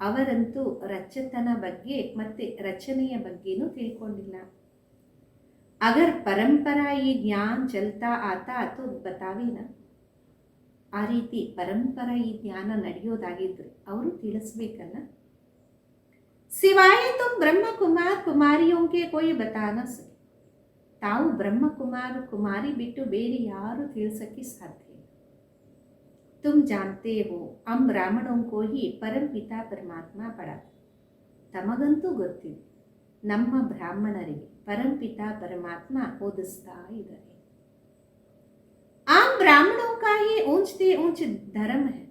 ಅವರಂತೂ ರಚತನ ಬಗ್ಗೆ ಮತ್ತು ರಚನೆಯ ಬಗ್ಗೆನೂ ತಿಳ್ಕೊಂಡಿಲ್ಲ. ಅಗರ್ ಪರಂಪರಾ ಈ ಜ್ಞಾನ ಚಲ್ತಾ ಆತಾ ತೋ ಬತಾವೇನ. ಆ ರೀತಿ ಪರಂಪರ ಈ ಜ್ಞಾನ ನಡೆಯೋದಾಗಿದ್ರೆ ಅವರು ತಿಳಿಸ್ಬೇಕಲ್ಲ. ಸಿವಾಯ ತುಮ್ ಬ್ರಹ್ಮ ಕುಮಾರ್ ಕುಮಾರಿಯೋಂಗೆ ಕೋಯಿ ಬತಾನ ಸಕೆ. ತಾವು ಬ್ರಹ್ಮಕುಮಾರ ಕುಮಾರಿ ಬಿಟ್ಟು ಬೇರೆ ಯಾರು ತಿಳಿಸೋಕ್ಕೆ ಸಾಧ್ಯ ಇಲ್ಲ. तुम जानते हो हम ब्राह्मणों को ही परम पिता परमात्ಮ ಪಡಾತ. ತಮಗಂತೂ ಗೊತ್ತಿದೆ, ನಮ್ಮ ಬ್ರಾಹ್ಮಣರಿಗೆ ಪರಂಪಿತ ಪರಮಾತ್ಮ ಓದಿಸ್ತಾ ಇದ್ದಾರೆ. ಆಮ್ ಬ್ರಾಹ್ಮಣೋं का ही ऊंचते ऊंच ಧರ್ಮ है.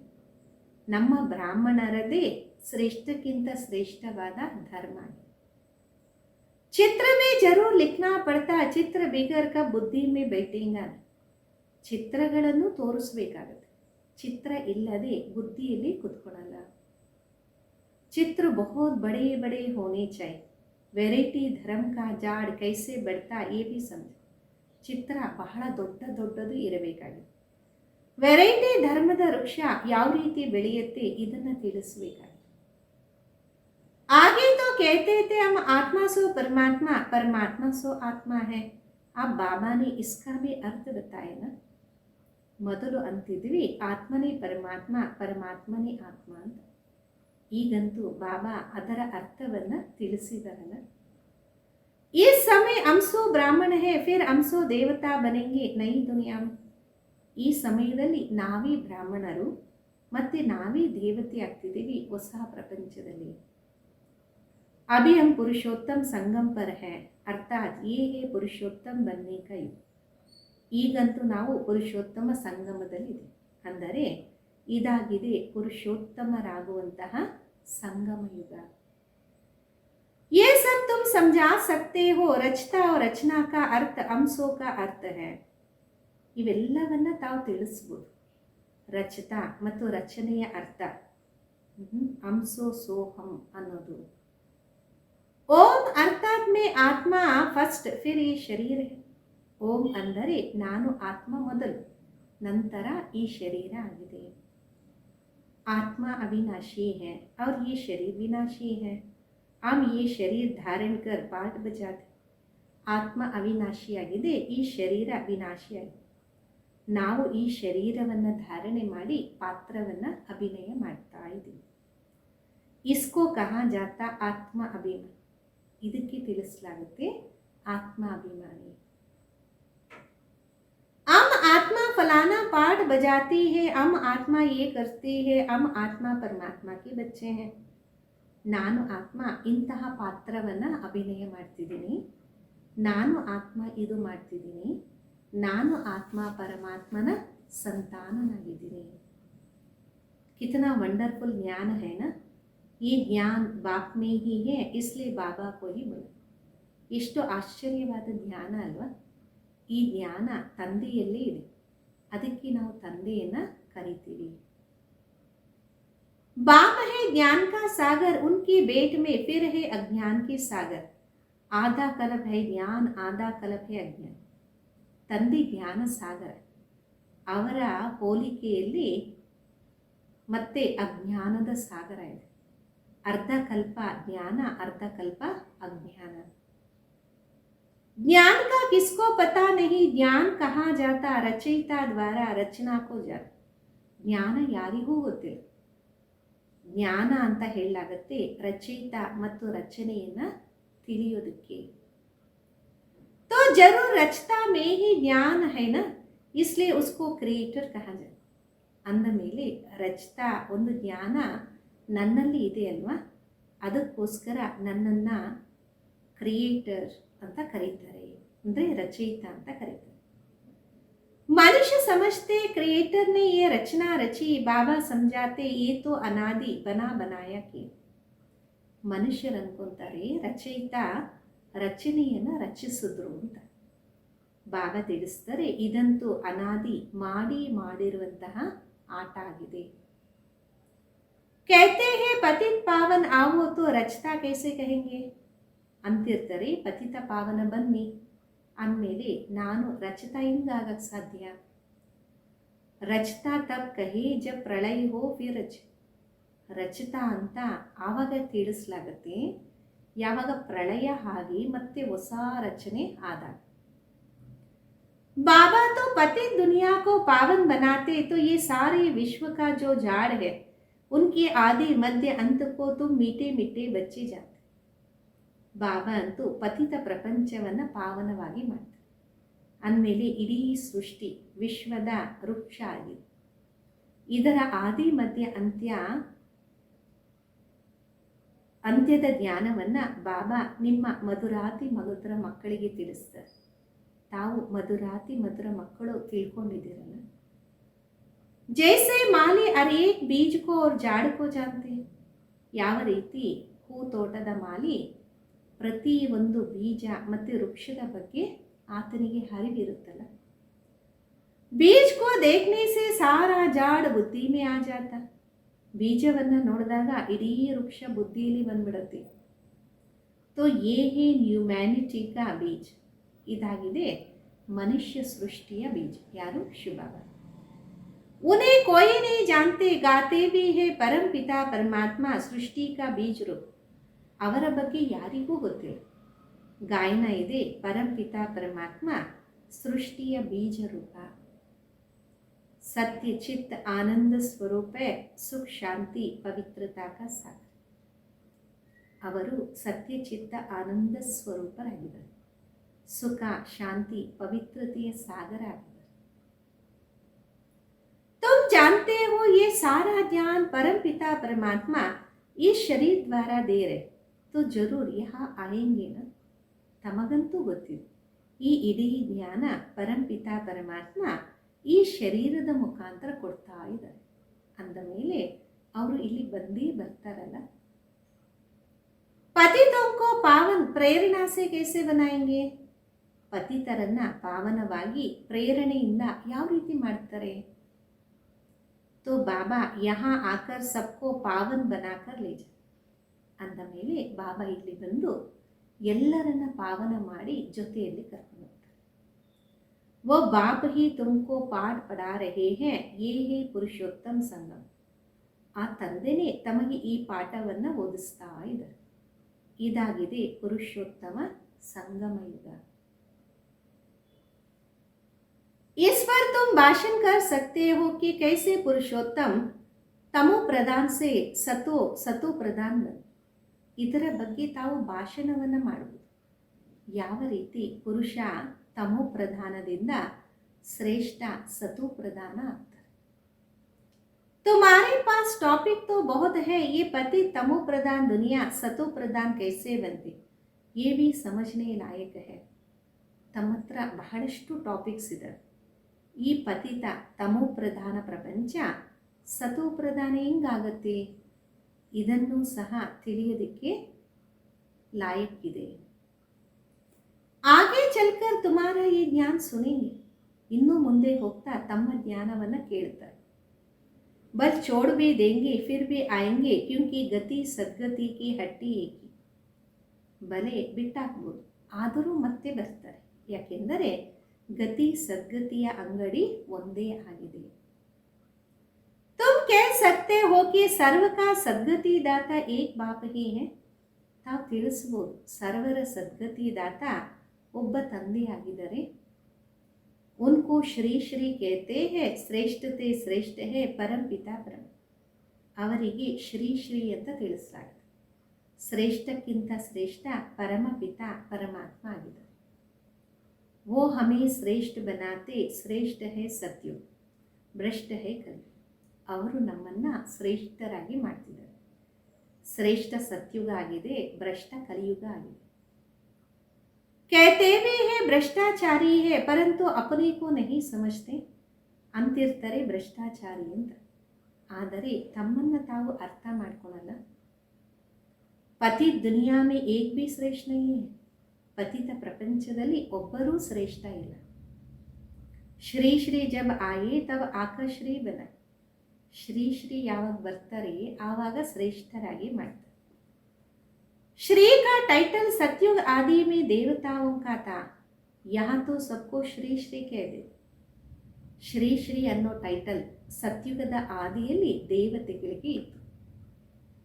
ನಮ್ಮ ಬ್ರಾಹ್ಮಣರದೇ ಶ್ರೇಷ್ಠಕ್ಕಿಂತ ಶ್ರೇಷ್ಠವಾದ ಧರ್ಮ है. चित्र में जरूर लिखना पड़ता, चित्र बिगड़ का बुद्धि में बैठेगा. ಚಿತ್ರಗಳನ್ನು ತೋರಿಸ್ಬೇಕಾಗತ್ತೆ, ಚಿತ್ರ ಇಲ್ಲದೆ ಬುದ್ಧಿಯಲ್ಲಿ ಕುತ್ಕೊಳ್ಳಲ್ಲ. ಚಿತ್ರ ಬಹುತ್ ಬಡೇ ಬಡೇ ಹೋನೆ ಚಾಹಿಯೆ. ವೆರೈಟಿ ಧರ್ಮ ಕಾ ಜಾಡ್ ಕೈಸೆ ಬಡ್ತಾ ಏ ಬಿ ಸಮझ. ಚಿತ್ರ ಬಹಳ ದೊಡ್ಡ ದೊಡ್ಡದು ಇರಬೇಕಾಗಿದೆ. ವೆರೈಟಿ ಧರ್ಮದ ವೃಕ್ಷ ಯಾವ ರೀತಿ ಬೆಳೆಯುತ್ತೆ ಇದನ್ನು ತಿಳಿಸಬೇಕಾಗಿದೆ. आगे तो कहते थे हम आत्मा सो परमात्मा, परमात्मा सो आत्मा है. अब बाबा ने इसका भी अर्थ बताया ना. ಮೊದಲು ಅಂತಿದ್ವಿ ಆತ್ಮನೇ ಪರಮಾತ್ಮ, ಪರಮಾತ್ಮನೇ ಆತ್ಮ ಅಂತ. ಈಗಂತೂ ಬಾಬಾ ಅದರ ಅರ್ಥವನ್ನು ತಿಳಿಸಿದಾರಲ್ಲ. ಈ ಸಮಯ ಹಮ್ಸೋ ಬ್ರಾಹ್ಮಣ ಹೇ ಫಿರ್ ಹಮ್ಸೋ ದೇವತಾ ಬನೆಂಗೆ ನೈ ದುನಿಯಾ. ಈ ಸಮಯದಲ್ಲಿ ನಾವೇ ಬ್ರಾಹ್ಮಣರು ಮತ್ತು ನಾವೇ ದೇವತೆ ಆಗ್ತಿದ್ದೀವಿ ಹೊಸ ಪ್ರಪಂಚದಲ್ಲಿ. अभी हम पुरुषोत्तम संगम पर हैं, अर्थात ये है पुरुषोत्तम बनने का युग. ಈಗಂತೂ ನಾವು ಪುರುಷೋತ್ತಮ ಸಂಗಮದಲ್ಲಿದೆ, ಅಂದರೆ ಇದಾಗಿದೆ ಪುರುಷೋತ್ತಮರಾಗುವಂತಹ ಸಂಗಮ ಯುಗ. ये सब तुम समझा सकते हो, रचता और रचना का अर्थ अंशों का अर्थ है. ಇವೆಲ್ಲವನ್ನ ತಾವು ತಿಳಿಸ್ಬೋದು. ರಚತಾ ಮತ್ತು ರಚನೆಯ ಅರ್ಥ ಅಂಶೋ ಸೋಹಂ ಅನ್ನೋದು. ಓಂ ಅರ್ಥಾತ್ ಮೇ ಆತ್ಮ ಫಸ್ಟ್ ಫಿರ್ ಈ ಶರೀರ. ಓಂ ಅಂದರೆ ನಾನು ಆತ್ಮ ಮೊದಲು, ನಂತರ ಈ ಶರೀರ ಆಗಿದೆ. ಆತ್ಮ ಅವಿನಾಶಿ है और ये शरीर विनाशी है. हम ये शरीर धारण कर पाठ बजाते. ಆತ್ಮ ಅವಿನಾಶಿಯಾಗಿದೆ, ಈ ಶರೀರ ವಿನಾಶಿಯಾಗಿದೆ. ನಾವು ಈ ಶರೀರವನ್ನು ಧಾರಣೆ ಮಾಡಿ ಪಾತ್ರವನ್ನು ಅಭಿನಯ ಮಾಡ್ತಾ ಇದ್ದೀವಿ. ಇಸ್ಕೋ ಕಹಾ ಜಾತಾ ಆತ್ಮ ಅಭಿಮಾನಿ. ಇದಕ್ಕೆ ತಿಳಿಸಲಾಗುತ್ತೆ ಆತ್ಮ ಅಭಿಮಾನಿ. हम आत्मा फलाना पाठ बजाती है, हम आत्मा ये करती है, हम आत्मा परमात्मा के बच्चे हैं. ನಾನು ಆತ್ಮ ಇಂತಹ ಪಾತ್ರವನ್ನು ಅಭಿನಯ ಮಾಡ್ತಿದ್ದೀನಿ, ನಾನು ಆತ್ಮ ಇದು ಮಾಡ್ತಿದ್ದೀನಿ, ನಾನು ಆತ್ಮ ಪರಮಾತ್ಮನ ಸಂತಾನನಾಗಿದ್ದೀನಿ. कितना वंडरफुल ज्ञान है ना. ये ज्ञान बाप में ही है, इसलिए बाबा को ही बोला. ಎಷ್ಟು ಆಶ್ಚರ್ಯವಾದ ಜ್ಞಾನ ಅಲ್ವಾ. ಈ ಜ್ಞಾನ ತಂದೆಯಲ್ಲೇ ಇದೆ, ಅದಕ್ಕೆ ನಾವು ತಂದೆಯನ್ನು ಕರಿತೀವಿ. बाप है ज्ञान का सागर, उनकी भेंट में फिर है अज्ञान के सागर. आधा कल्प है ज्ञान, आधा कल्प है अज्ञान. ತಂದೆ ಜ್ಞಾನ ಸಾಗರ, ಅವರ ಹೋಲಿಕೆಯಲ್ಲಿ ಮತ್ತೆ ಅಜ್ಞಾನದ ಸಾಗರ ಇದೆ. ಅರ್ಧ ಕಲ್ಪ ಜ್ಞಾನ, ಅರ್ಧ ಕಲ್ಪ ಅಜ್ಞಾನ. ज्ञान का किसको पता नहीं, ज्ञान कहाँ जाता, रचयिता द्वारा रचना को जाता. ಜ್ಞಾನ ಯಾರಿಗೂ ಗೊತ್ತಿಲ್ಲ. ಜ್ಞಾನ ಅಂತ ಹೇಳಲಾಗತ್ತೆ ರಚಯಿತ ಮತ್ತು ರಚನೆಯನ್ನು ತಿಳಿಯೋದಕ್ಕೆ. तो जरूर रचता में ही ज्ञान है ना, इसलिए उसको क्रिएटर कहा जाता. ಅಂದ ಮೇಲೆ ರಚತಾ ಒಂದು ಜ್ಞಾನ ನನ್ನಲ್ಲಿ ಇದೆ ಅಲ್ವಾ, ಅದಕ್ಕೋಸ್ಕರ ನನ್ನನ್ನು ಕ್ರಿಯೇಟರ್ ಅಂತ ಕರೀತಾರೆ, ಅಂದರೆ ರಚಯಿತ ಅಂತ ಕರೀತಾರೆ. मनुष्य समझते क्रिएटर ने ये रचना रची, बाबा समझाते ये तो अनादि बना बनाया के. ಮನುಷ್ಯರು ಅನ್ಕೊಂತಾರೆ ರಚಯಿತ ರಚನೆಯನ್ನು ರಚಿಸಿದ್ರು ಅಂತ. ಬಾಬಾ ತಿಳಿಸ್ತಾರೆ ಇದಂತೂ ಅನಾದಿ ಮಾಡಿ ಮಾಡಿರುವಂತಹ ಆಟ ಆಗಿದೆ. कहते हैं पतित पावन आओ तो रचता कैसे कहेंगे ಅಂತಿರ್ತಾರೆ. ಪತಿತ ಪಾವನ ಬನ್ನಿ ಅಂದಮೇಲೆ ನಾನು ರಚತಾ ಹಿಂಗಾಗಕ್ಕೆ ಸಾಧ್ಯ? ರಚತಾ ತಬ್ ಕಹೇ ಜಬ್ ಪ್ರಳಯ ಹೋ ಫಿರ್ ರಚ. ರಚತಾ ಅಂತ ಆವಾಗ ತಿಳಿಸಲಾಗತ್ತೆ ಯಾವಾಗ ಪ್ರಳಯ ಆಗಿ ಮತ್ತೆ ಹೊಸ ರಚನೆ ಆದಾಗ. बाबा तो पतित दुनिया को पावन बनाते, तो ये सारे विश्व का जो झाड़ है उनके आदि मध्य अंत को तुम मीठे मीठे बच्चे जाते. ಬಾಬಾ ಅಂತೂ ಪತಿತ ಪ್ರಪಂಚವನ್ನು ಪಾವನವಾಗಿ ಮಾಡ್ತಾರೆ. ಅಂದಮೇಲೆ ಇಡೀ ಸೃಷ್ಟಿ ವಿಶ್ವದ ವೃಕ್ಷ ಆಗಿದೆ. ಇದರ ಆದಿ ಮಧ್ಯ ಅಂತ್ಯದ ಜ್ಞಾನವನ್ನು ಬಾಬಾ ನಿಮ್ಮ ಮಧುರಾತಿ ಮಧುರ ಮಕ್ಕಳಿಗೆ ತಿಳಿಸ್ತಾರೆ. ತಾವು ಮಧುರಾತಿ ಮಧುರ ಮಕ್ಕಳು ತಿಳ್ಕೊಂಡಿದ್ದೀರಲ್ಲ. ಜೈಸೆ ಮಾಲಿ ಅರೇಕ್ ಬೀಜ್ ಕೋ ಅವ್ರ ಜಾಡ್ ಕೋ ಜಾನ್ತೆ. ಯಾವ ರೀತಿ ಹೂ ತೋಟದ ಮಾಲಿ ಪ್ರತಿ ಒಂದು ಬೀಜ ಮತ್ತು ವೃಕ್ಷದ ಬಗ್ಗೆ ಆತನಿಗೆ ಅರಿವಿರುತ್ತಲ್ಲ. ಬೀಜ್ ಕೋ ದೇಖ್ನೆ ಸೆ ಸಾರಾ ಜಾಡ್ ಬುದ್ಧಿ ಮೇ ಆ ಜಾತ. ಬೀಜವನ್ನು ನೋಡಿದಾಗ ಇಡೀ ವೃಕ್ಷ ಬುದ್ಧಿಯಲ್ಲಿ ಬಂದ್ಬಿಡುತ್ತೆ. ತೋ ಯೇ ಹೇ ಹ್ಯುಮ್ಯಾನಿಟಿ ಕಾ ಬೀಜ್. ಇದಾಗಿದೆ ಮನುಷ್ಯ ಸೃಷ್ಟಿಯ ಬೀಜ. ಯಾರು? ಶಿವಬಾಬಾ. ಉನ್ಹೇ ಕೋಯಿ ನಹೀ ಜಾನ್ತೆ, ಗಾತೆ ಭಿ ಹೇ ಪರಂ ಪಿತಾ ಪರಮಾತ್ಮ ಸೃಷ್ಟಿ ಕಾ ಬೀಜ್ ರೂಪ. ಅವರ ಬಗ್ಗೆ ಯಾರಿಗೂ ಗೊತ್ತಿಲ್ಲ. ಗಾಯನ ಇದೆ ಪರಂಪಿತ ಪರಮಾತ್ಮ ಸೃಷ್ಟಿಯ ಬೀಜ ರೂಪ. ಸತ್ಯ ಚಿತ್ ಆನಂದ ಸ್ವರೂಪ ಸುಖ ಶಾಂತಿ ಪವಿತ್ರತಾ ಕಾ ಸಾಗರ. ಅವರು ಸತ್ಯ ಚಿತ್ತ ಆನಂದ ಸ್ವರೂಪರಾಗಿದ್ದಾರೆ. ಸುಖ ಶಾಂತಿ ಪವಿತ್ರತೆಯ ಸಾಗರ ಆಗಿದ್ದಾರೆ. तुम जानते हो ये सारा ज्ञान परमपिता परमात्मा इस शरीर द्वारा दे रहे, तो जरूर यहाँ आएंगे ना. ತಮಗಂತೂ ಗೊತ್ತಿದೆ ಈ ಇಡೀ ಜ್ಞಾನ ಪರಂಪಿತ ಪರಮಾತ್ಮ ಈ ಶರೀರದ ಮುಖಾಂತರ ಕೊಡ್ತಾ ಇದ್ದಾರೆ. ಅಂದ ಮೇಲೆ ಅವರು ಇಲ್ಲಿ ಬಂದೇ ಬರ್ತಾರಲ್ಲ. ಪತಿತೋಂಕೋ ಪಾವನ್ ಪ್ರೇರಣಾ ಸೆ ಕೈಸೆ ಬನಾಯಂಗೆ. ಪತಿತರನ್ನ ಪಾವನವಾಗಿ ಪ್ರೇರಣೆಯಿಂದ ಯಾವ ರೀತಿ ಮಾಡ್ತಾರೆ? तो बाबा यहाँ आकर सबको पावन बनाकर ले जा. ಅಂದ ಮೇಲೆ ಬಾಬಾ ಇಲ್ಲಿ ಬಂದು ಎಲ್ಲರನ್ನ ಪಾವನ ಮಾಡಿ ಜೊತೆಯಲ್ಲಿ ಕರ್ಕೊಂಡು ಹೋಗ್ತಾರೆ. वो बाप ही तुमको पाठ पढ़ा रहे हैं, ये है पुरुषोत्तम संगम. ಆ ತಂದೆನೇ ತಮಗೆ ಈ ಪಾಠವನ್ನು ಓದಿಸ್ತಾ ಇದ್ದಾರೆ. ಇದಾಗಿದೆ ಪುರುಷೋತ್ತಮ ಸಂಗಮ ಯುಗ. इस पर तुम भाषण कर सकते हो कि कैसे पुरुषोत्तम तमो प्रधान से सतो प्रधान बन. ಇದರ ಬಗ್ಗೆ ತಾವು ಭಾಷಣವನ್ನು ಮಾಡಬಹುದು. ಯಾವ ರೀತಿ ಪುರುಷ ತಮೋ ಪ್ರಧಾನದಿಂದ ಶ್ರೇಷ್ಠ ಸತೋ ಪ್ರಧಾನ ಆಗ್ತಾರೆ. तुम्हारे पास टॉपिक तो बहुत है, ये पति तमो प्रधान दुनिया सतो प्रधान कैसे बनती, ये भी समझने लायक है. ತಮ್ಮ ಹತ್ರ ಬಹಳಷ್ಟು ಟಾಪಿಕ್ಸ್ ಇದೆ. ಈ ಪತಿತ ತಮೋ ಪ್ರಧಾನ ಪ್ರಪಂಚ ಸತೋ ಪ್ರಧಾನ ಹೆಂಗಾಗತ್ತೆ ಇದನ್ನು ಸಹ ತಿಳಿಯೋದಕ್ಕೆ ಲಾಯಕ್ಕಿದೆ. ಆಗೆ ಚಲ್ಕರ್ ತುಮಾರ ಈ ಜ್ಞಾನ ಸುನೇಂಗೆ. ಇನ್ನೂ ಮುಂದೆ ಹೋಗ್ತಾ ತಮ್ಮ ಜ್ಞಾನವನ್ನು ಕೇಳ್ತಾರೆ. बल छोड़ भी देंगे फिर भी आएंगे क्योंकि गति सद्गति की हಟ್ಟಿ ಏಕಿ. ಬಲೆ ಬಿಟ್ಟಾಕ್ಬೋದು, ಆದರೂ ಮತ್ತೆ ಬರ್ತಾರೆ, ಯಾಕೆಂದರೆ ಗತಿ ಸದ್ಗತಿಯ ಅಂಗಡಿ ಒಂದೇ ಆಗಿದೆ. तुम कह सकते हो कि सर्व का सद्गति दाता एक बाप ही है. ತಾವು ತಿಳಿಸ್ಬೋದು, ಸರ್ವರ ಸದ್ಗತಿ ದಾತ ಒಬ್ಬ ತಂದೆಯಾಗಿದ್ದಾರೆ. उनको श्री श्री कहते हैं, ಶ್ರೇಷ್ಠತೆ ಶ್ರೇಷ್ಠ ಹೇ ಪರಂ ಪಿತಾ ಪರಂ. ಅವರಿಗೆ ಶ್ರೀ ಶ್ರೀ ಅಂತ ತಿಳಿಸಲಾಗಿದೆ. ಶ್ರೇಷ್ಠಕ್ಕಿಂತ ಶ್ರೇಷ್ಠ ಪರಮಪಿತ ಪರಮಾತ್ಮ ಆಗಿದ್ದಾರೆ. वो हमें श्रेष्ठ बनाते, ಶ್ರೇಷ್ಠ ಹೇ ಸತ್ಯುಗ, ಭ್ರಷ್ಟ ಹೇ ಕಲಿಯುಗ. ಅವರು ನಮ್ಮನ್ನು ಶ್ರೇಷ್ಠರಾಗಿ ಮಾಡ್ತಿದ್ದಾರೆ. ಶ್ರೇಷ್ಠ ಸತ್ಯುಗ ಆಗಿದೆ, ಭ್ರಷ್ಟ ಕಲಿಯುಗ ಆಗಿದೆ. कहते भी है ಭ್ರಷ್ಟಾಚಾರಿ है परंतु अपने को नहीं समझते. ಅಂತಿರ್ತಾರೆ ಭ್ರಷ್ಟಾಚಾರಿ ಅಂತ, ಆದರೆ ತಮ್ಮನ್ನು ತಾವು ಅರ್ಥ ಮಾಡ್ಕೊಳಲ್ಲ. ಪತಿ ದುನಿಯಾ ಮೇ ಏಕ್ ಭಿ ಶ್ರೇಷ್ಠ नहीं है. ಪತಿತ ಪ್ರಪಂಚದಲ್ಲಿ ಒಬ್ಬರೂ ಶ್ರೇಷ್ಠ ಇಲ್ಲ. ಶ್ರೀ ಶ್ರೀ ಜಬ್ ಆಯೇ ತಬ್ ಆಕಾ ಶ್ರೀ ಬನ. ಶ್ರೀ ಶ್ರೀ ಯಾವಾಗ ಬರ್ತಾರೆ ಆವಾಗ ಶ್ರೇಷ್ಠರಾಗಿ ಮಾಡ್ತಾರೆ. श्री का टाइटल सतयुग आदि में देवताओं का था, यहाँ तो सबको श्री श्री कह दे. ಶ್ರೀ ಶ್ರೀ ಅನ್ನೋ ಟೈಟಲ್ ಸತ್ಯುಗದ ಆದಿಯಲ್ಲಿ ದೇವತೆಗಳಿಗೆ ಇತ್ತು.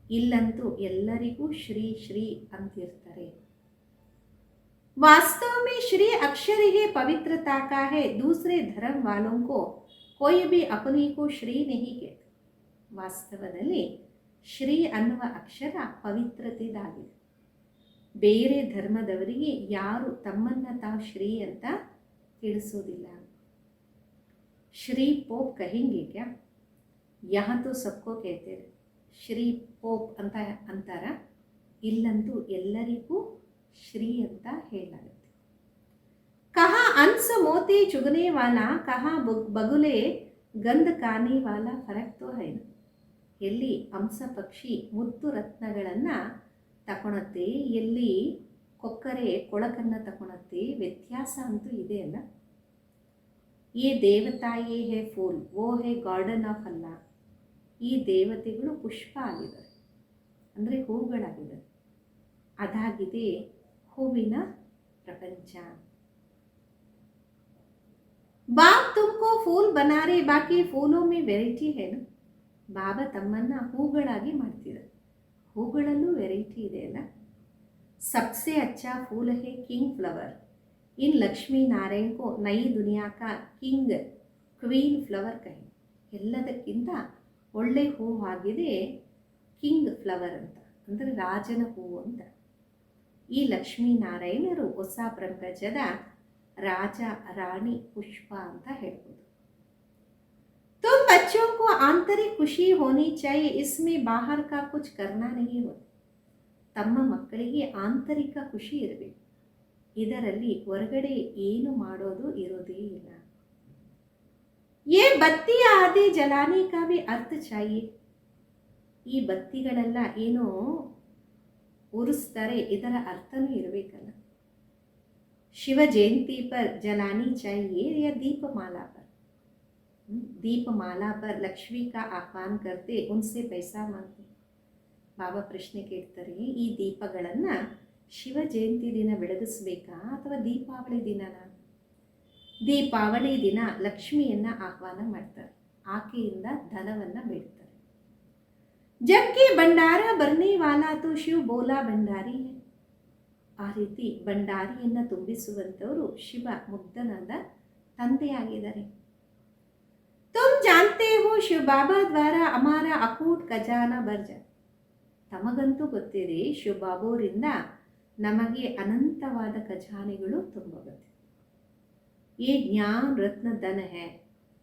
ಇಲ್ಲಂತೂ ಎಲ್ಲರಿಗೂ ಶ್ರೀ ಶ್ರೀ ಅಂತಿರ್ತಾರೆ. वास्तव में श्री अक्षर ही पवित्रता का है. दूसरे धर्म वालों को कोई भी अपने को श्री नहीं कहते. ವಾಸ್ತವದಲ್ಲಿ ಶ್ರೀ ಅನ್ನುವ ಅಕ್ಷರ ಪವಿತ್ರತೆದಾಗಿದೆ. ಬೇರೆ ಧರ್ಮದವರಿಗೆ ಯಾರು ತಮ್ಮನ್ನು ತಾವು ಶ್ರೀ ಅಂತ ತಿಳಿಸೋದಿಲ್ಲ. ಶ್ರೀ ಪೋಪ್ ಕಹೆಂಗೆ ಕ್ಯಾ, ಯಹಾ ತೋ ಸಬ್ಕೋ ಕೇಳ್ತೇವೆ. ಶ್ರೀ ಪೋಪ್ ಅಂತ ಅಂತಾರ, ಇಲ್ಲಂತೂ ಎಲ್ಲರಿಗೂ ಶ್ರೀ ಅಂತ ಹೇಳಲಾಗುತ್ತೆ. ಕಹಾ ಹಂಸ ಮೋತಿ ಚುಗನೆ ವಾಲ, ಕಹಾ ಬಗುಲೆ ಗಂಧ ಕಾನೆ ವಾಲ, ಫರಕ್ ತೋ ಹೈ. ಎಲ್ಲಿ ಹಂಸ ಪಕ್ಷಿ ಮುತ್ತು ರತ್ನಗಳನ್ನು ತಗೊಳತ್ತೆ, ಎಲ್ಲಿ ಕೊಕ್ಕರೆ ಕೊಳಕನ್ನು ತಗೊಳತ್ತೆ, ವ್ಯತ್ಯಾಸ ಅಂತೂ ಇದೆ ಅಲ್ಲ. ಈ ದೇವತಾಯೇ ಹೇ ಫೂಲ್, ಓ ಹೇ ಗಾರ್ಡನ್ ಆಫ್ ಅಲ್ಲ. ಈ ದೇವತೆಗಳು ಪುಷ್ಪ ಆಗಿದ್ದಾರೆ, ಅಂದರೆ ಹೂಗಳಾಗಿದ್ದಾರೆ. ಅದಾಗಿದೆ ಹೂವಿನ ಪ್ರಪಂಚ. ಬಾಪ್ ತುಮಕೋ ಫೂಲ್ ಬನಾರೆ, ಬಾಕಿ ಫೂಲೋ ಮೇ ವೆರೈಟಿ ಹೇನು. ಬಾಬಾ ತಮ್ಮನ್ನು ಹೂಗಳಾಗಿ ಮಾಡ್ತಿದ್ದಾರೆ, ಹೂಗಳಲ್ಲೂ ವೆರೈಟಿ ಇದೆ ಅಲ್ಲ. सबसे अच्छा फूल है किंग फ्लावर. इन लक्ष्मी नारायण को नई दुनिया का किंग क्वीन फ्लावर कहे. ಎಲ್ಲದಕ್ಕಿಂತ ಒಳ್ಳೆ ಹೂವು ಆಗಿದೆ ಕಿಂಗ್ ಫ್ಲವರ್ ಅಂತ, ಅಂದರೆ ರಾಜನ ಹೂವು ಅಂತ. ಈ ಲಕ್ಷ್ಮೀನಾರಾಯಣರು ಹೊಸ ಪ್ರಪಂಚದ ರಾಜ ರಾಣಿ ಪುಷ್ಪ ಅಂತ ಹೇಳ್ಬೋದು. तुम बच्चों को आंतरिक खुशी होनी चाहिए, इसमें बाहर का कुछ करना नहीं होता. ತಮ್ಮ ಮಕ್ಕಳಿಗೆ ಆಂತರಿಕ ಖುಷಿ ಇರಬೇಕು, ಇದರಲ್ಲಿ ಹೊರಗಡೆ ಏನು ಮಾಡೋದು ಇರೋದೇ ಇಲ್ಲ. ಯೇ ಬತ್ತಿ ಆದಿ ಜಲಾನೆ ಕಾ ಭಿ ಅರ್ಥ ಚಾಹಿಯೆ. ಈ ಬತ್ತಿಗಳೆಲ್ಲ ಏನು ಉರಿಸ್ತಾರೆ ಇದರ ಅರ್ಥನೂ ಇರಬೇಕಲ್ಲ. ಶಿವ ಜಯಂತಿ ಪರ್ ಜಲಾನಿ ಚಾಹಿಯೆ ಯಾ ದೀಪಮಾಲಾ ಪರ್. ದೀಪಮಾಲಾ ಪರ್ ಲಕ್ಷ್ಮಿ ಕಾ ಆಹ್ವಾನ ಕರ್ತೆ, ಉನ್ಸೆ ಪೈಸಾ ಮಾಂಗ್ತೆ. ಬಾಬಾ ಪ್ರಶ್ನೆ ಕೇಳ್ತಾರೆ, ಈ ದೀಪಗಳನ್ನು ಶಿವ ಜಯಂತಿ ದಿನ ಬೆಳಗಿಸ್ಬೇಕಾ ಅಥವಾ ದೀಪಾವಳಿ ದಿನನ? ದೀಪಾವಳಿ ದಿನ ಲಕ್ಷ್ಮಿಯನ್ನು ಆಹ್ವಾನ ಮಾಡ್ತಾರೆ, ಆಕೆಯಿಂದ ಧನವನ್ನು ಬೇಡ್ತಾರೆ. ಜಬ್ಕಿ ಭಂಡಾರ ಬರ್ನೆ ವಾಲಾ ತೋ ಶಿವ ಬೋಲಾ ಭಂಡಾರಿ ಹೈ. ಆ ರೀತಿ ಭಂಡಾರಿಯನ್ನು ತುಂಬಿಸುವಂಥವರು ಶಿವ ಮುಗ್ಧನಾದ ತಂದೆಯಾಗಿದ್ದಾರೆ. ತುಮ್ ಜಾನ್ತೆ ಹೋ ಶಿವ ಬಾಬಾ ದ್ವಾರ ಅಮಾರ ಅಕೂಟ್ ಖಜಾನಾ ಬರ್ಜ. ತಮಗಂತೂ ಗೊತ್ತಿದೆ, ಶಿವಬಾಬೋರಿಂದ ನಮಗೆ ಅನಂತವಾದ ಖಜಾನೆಗಳು ತುಂಬಗುತ್ತೆ. ये ज्ञान रत्न धन है,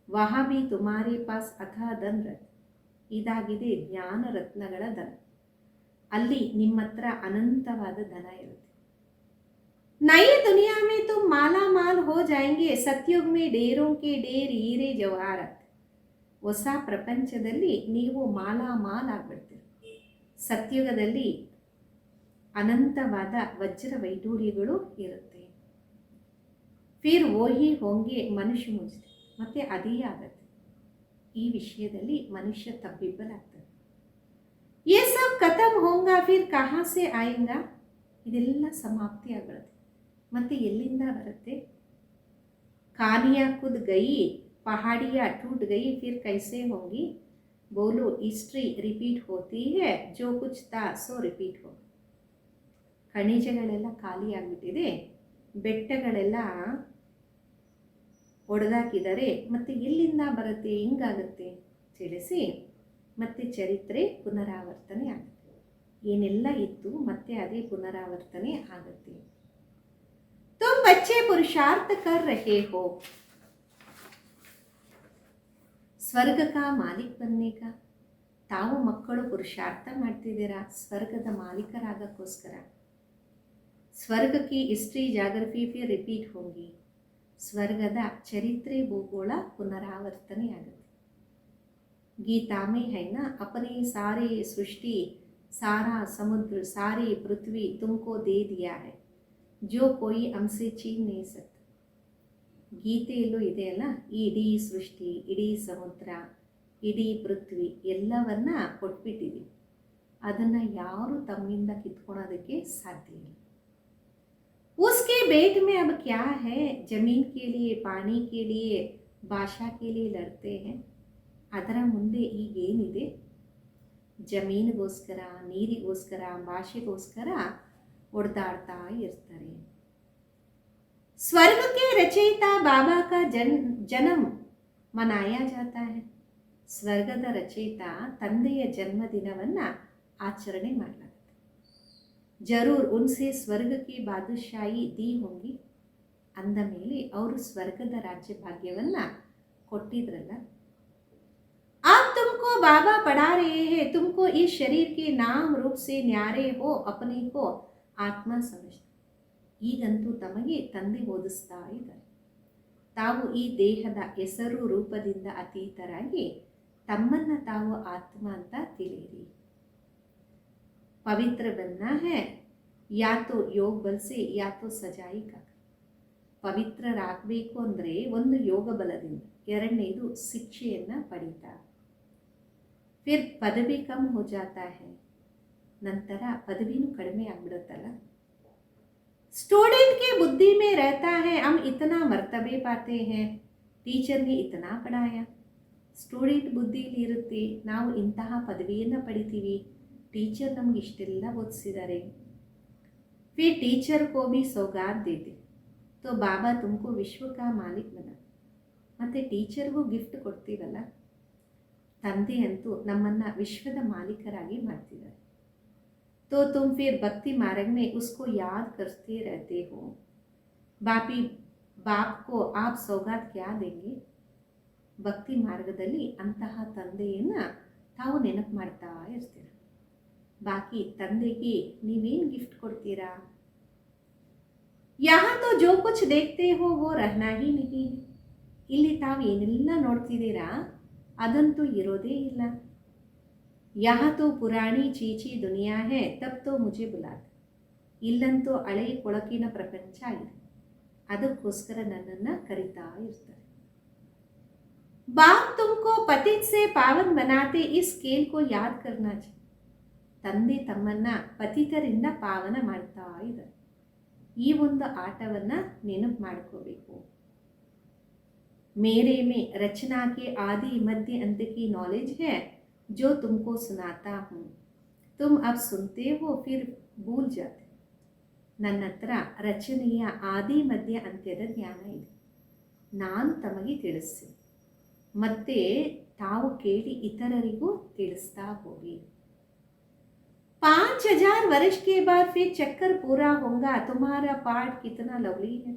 वहाँ भी तुम्हारे पास अथाह धन रत्न. ಇದಾಗಿದೆ ಜ್ಞಾನ ರತ್ನಗಳ ಧನ, ಅಲ್ಲಿ ನಿಮ್ಮ ಹತ್ರ ಅನಂತವಾದ ಧನ ಇರುತ್ತೆ. नई दुनिया में तुम माला माल हो जाएंगे, सतयुग में ढेरों के ढेर हीरे जवाहरात. ಹೊಸ ಪ್ರಪಂಚದಲ್ಲಿ ನೀವು ಮಾಲಾ ಮಾಲ್ ಆಗ್ಬಿಡ್ತೀರಿ. ಸತ್ಯುಗದಲ್ಲಿ ಅನಂತವಾದ ವಜ್ರ ವೈಡೂರ್ಯಗಳು ಇರುತ್ತೆ. ಫಿರ್ ವೋಹಿ ಹೋಂಗೆ ಮನುಷ್ಯ ಮುಜ್ದೆ, ಮತ್ತು ಅದೇ ಆಗತ್ತೆ. ಈ ವಿಷಯದಲ್ಲಿ ಮನುಷ್ಯ ತಬ್ಬಿಬ್ಬಲಾಗ್ತದೆ. ಯೇ ಸಬ್ ಖತಮ್ ಹೋಂಗಾ ಫಿರ್ ಕಹಾ ಸೆ ಆಯೇಂಗಾ, ಇದೆಲ್ಲ ಸಮಾಪ್ತಿ ಆಗ್ಬಿಡುತ್ತೆ. ಮತ್ತು ಎಲ್ಲಿಂದ ಬರುತ್ತೆ? ಖಾನಿಯಾ ಖುದ್ ಗಯಿ ಪಹಾಡಿಯಾ ಟೂಟ್ ಗಯಿ ಫಿರ್ ಕೈಸೆ ಹೋಂಗಿ, ಬೋಲೋ ಹಿಸ್ಟ್ರಿ ರಿಪೀಟ್ ಹೋತಿ ಹೇ, ಜೋ ಕುಚ್ ತಾ ಸೋ ರಿಪೀಟ್ ಹೋಗಿ. ಖನಿಜಗಳೆಲ್ಲ ಖಾಲಿ ಆಗಿಬಿಟ್ಟಿದೆ, ಬೆಟ್ಟಗಳೆಲ್ಲ ಒಡೆದಾಕಿದ್ದಾರೆ, ಮತ್ತು ಎಲ್ಲಿಂದ ಬರುತ್ತೆ, ಹೆಂಗಾಗುತ್ತೆ ತಿಳಿಸಿ, ಮತ್ತೆ ಚರಿತ್ರೆ ಪುನರಾವರ್ತನೆ ಆಗುತ್ತೆ. ಏನೆಲ್ಲ ಇತ್ತು ಮತ್ತೆ ಅದೇ ಪುನರಾವರ್ತನೆ ಆಗುತ್ತೆ. ತುಮ್ ಬಚ್ಚೆ ಪುರುಷಾರ್ಥ ಕರ್ ರಹೆ ಹೋ, ಸ್ವರ್ಗ ಕಾ ಮಾಲೀಕ್ ಬನ್ನೆ ಕಾ, ತಾವು ಮಕ್ಕಳು ಪುರುಷಾರ್ಥ ಮಾಡ್ತಿದ್ದೀರಾ ಸ್ವರ್ಗದ ಮಾಲೀಕರಾಗಕ್ಕೋಸ್ಕರ. ಸ್ವರ್ಗಕ್ಕೆ ಹಿಸ್ಟ್ರಿ ಜಾಗ್ರಫಿ ಫಿರ್ ರಿಪೀಟ್ ಹೋಗಿ, ಸ್ವರ್ಗದ ಚರಿತ್ರೆ ಭೂಗೋಳ ಪುನರಾವರ್ತನೆ ಆಗುತ್ತೆ. गीता में है ना, अपने सारे सृष्टि सारा समुद्र सारी पृथ्वी तुमको दे दिया है, जो कोई हमसे छीन नहीं सकता. ಗೀತೆಯಲ್ಲೂ ಇದೆಯಲ್ಲ, ಈ ಇಡೀ ಸೃಷ್ಟಿ, ಇಡೀ ಸಮುದ್ರ, ಇಡೀ ಪೃಥ್ವಿ ಎಲ್ಲವನ್ನ ಕೊಟ್ಬಿಟ್ಟಿದ್ದೀವಿ, ಅದನ್ನು ಯಾರು ತಮ್ಮಿಂದ ಕಿತ್ಕೊಳೋದಕ್ಕೆ ಸಾಧ್ಯ ಇಲ್ಲ. उसके बेट में अब क्या है, जमीन के लिए पानी के लिए भाषा के लिए लड़ते हैं. ಅದರ ಮುಂದೆ ಈಗೇನಿದೆ, ಜಮೀನಿಗೋಸ್ಕರ, ನೀರಿಗೋಸ್ಕರ, ಭಾಷೆಗೋಸ್ಕರ ಒಡೆದಾಡ್ತಾ ಇರ್ತಾರೆ. ಸ್ವರ್ಗ ಕೆ ರಚಯಿತಾ ಬಾಬಾ ಕಾ ಜನ್ಮ ಮನಾಯಾ ಜಾತಾ ಹೈ, ಸ್ವರ್ಗದ ರಚಯಿತ ತಂದೆಯ ಜನ್ಮದಿನವನ್ನು ಆಚರಣೆ ಮಾಡಲಾಗುತ್ತೆ. ಜರೂರ್ ಉನ್ಸೆ ಸ್ವರ್ಗಕ್ಕೆ ಬಾದಶಾಹಿ ದಿ ಹೋಗಿ, ಅಂದ ಮೇಲೆ ಅವರು ಸ್ವರ್ಗದ ರಾಜ್ಯ ಭಾಗ್ಯವನ್ನು ಕೊಟ್ಟಿದ್ರಲ್ಲ. अब तुमको बाबा पढ़ा रहे हैं, तुमको इस शरीर के नाम रूप से न्यारे हो, अपने को ಆತ್ಮ ಸಮझ. ಈಗಂತೂ ತಮಗೆ ತಂದೆ ಓದಿಸ್ತಾ ಇದ್ದಾರೆ, ತಾವು ಈ ದೇಹದ ಹೆಸರು ರೂಪದಿಂದ ಅತೀತರಾಗಿ ತಮ್ಮನ್ನು ತಾವು ಆತ್ಮ ಅಂತ ತಿಳಿಯಿರಿ. ಪವಿತ್ರ ಬನ್ನ ಹೇ, ಯಾತೋ ಯೋಗ ಬಲಸೆ ಯಾತೋ ಸಜಾಯಿ ಕಾಕ. ಪವಿತ್ರರಾಗಬೇಕು ಅಂದರೆ ಒಂದು ಯೋಗ ಬಲದಿಂದ, ಎರಡನೇದು ಶಿಕ್ಷೆಯನ್ನು ಪಡೀತಾ. ಫಿರ್ ಪದವಿ ಕಮ್ ಹೋ ಜಾತಾ ಹೈ, ನಂತರ ಪದವಿನೂ ಕಡಿಮೆ ಆಗ್ಬಿಡುತ್ತಲ್ಲ. ಸ್ಟೂಡೆಂಟ್ ಕೆ ಬುದ್ಧಿ ಮೇ रहता है हम इतना मर्तबे पाते हैं, ಟೀಚರ್ ने इतना पढ़ाया. ಸ್ಟೂಡೆಂಟ್ ಬುದ್ಧಿಯಲ್ಲಿ ಇರುತ್ತೆ, ನಾವು ಇಂತಹ ಪದವಿಯನ್ನು ಪಡಿತೀವಿ, ಟೀಚರ್ ನಮ್ಗೆ ಇಷ್ಟೆಲ್ಲ ಓದಿಸಿದ್ದಾರೆ. ಫಿರ್ ಟೀಚರ್ ಕೋ ಭಿ ಸೌಗಾತ್ ದೇತೆ, ತೋ ಬಾಬಾ ತುಮಕೋ ವಿಶ್ವ ಕಾ ಮಾಲಿಕ್ ಬನ. ಮತ್ತು ಟೀಚರ್ಗೂ ಗಿಫ್ಟ್ ಕೊಡ್ತೀವಲ್ಲ, ತಂದೆ ಅಂತೂ ನಮ್ಮನ್ನು ವಿಶ್ವದ ಮಾಲೀಕರಾಗಿ ಮಾಡ್ತಿದ್ದಾರೆ. तो तुम फिर भक्ति मार्ग में उसको याद करते रहते हो. बाप को आप सौगात क्या देंगे. ಭಕ್ತಿ ಮಾರ್ಗದಲ್ಲಿ ಅಂತಹ ತಂದೆಯನ್ನು ತಾವು ನೆನಪು ಮಾಡ್ತಾ ಇರ್ತೀರ. ಬಾಕಿ ತಂದೆಗೆ ನೀವೇನು ಗಿಫ್ಟ್ ಕೊಡ್ತೀರಾ? यहाँ तो जो कुछ देखते हो वो रहना ही नहीं. ಇಲ್ಲಿ ತಾವು ಏನೆಲ್ಲ ನೋಡ್ತಿದ್ದೀರಾ ಅದಂತೂ ಇರೋದೇ ಇಲ್ಲ. यहाँ तो पुरानी चीची दुनिया है, तब तो मुझे बुलाते. ಇಲ್ಲಂತೂ ಹಳೆಯ ಕೊಳಕಿನ ಪ್ರಪಂಚ ಇದೆ, ಅದಕ್ಕೋಸ್ಕರ ನನ್ನನ್ನು ಕರಿತಾ ಇರ್ತಾರೆ. बाप तुमको पतित से पावन बनाते, इस खेल को याद करना चाहिए. ತಂದೆ ತಮ್ಮನ್ನ ಪತಿತರಿಂದ ಪಾವನ ಮಾಡ್ತಾ ಇದ್ದಾರೆ, ಈ ಒಂದು ಆಟವನ್ನು ನೆನಪು ಮಾಡ್ಕೋಬೇಕು. मेरे में रचना के आदि मध्य अंत की नॉलेज है, जो तुमको सुनाता हूँ. तुम अब सुनते हो फिर भूल जाते. ನನ್ನ ಹತ್ರ ರಚನೆಯ ಆದಿ ಮಧ್ಯ ಅಂತ್ಯದ ಜ್ಞಾನ ಇದೆ, ನಾನು ತಮಗೆ ತಿಳಿಸ್ತೀನಿ, ಮತ್ತೆ ತಾವು ಕೇಳಿ ಇತರರಿಗೂ ತಿಳಿಸ್ತಾ ಹೋಗಿ. 5000 वर्ष के बाद फिर चक्कर पूरा होगा, तुम्हारा पाठ कितना लवली है.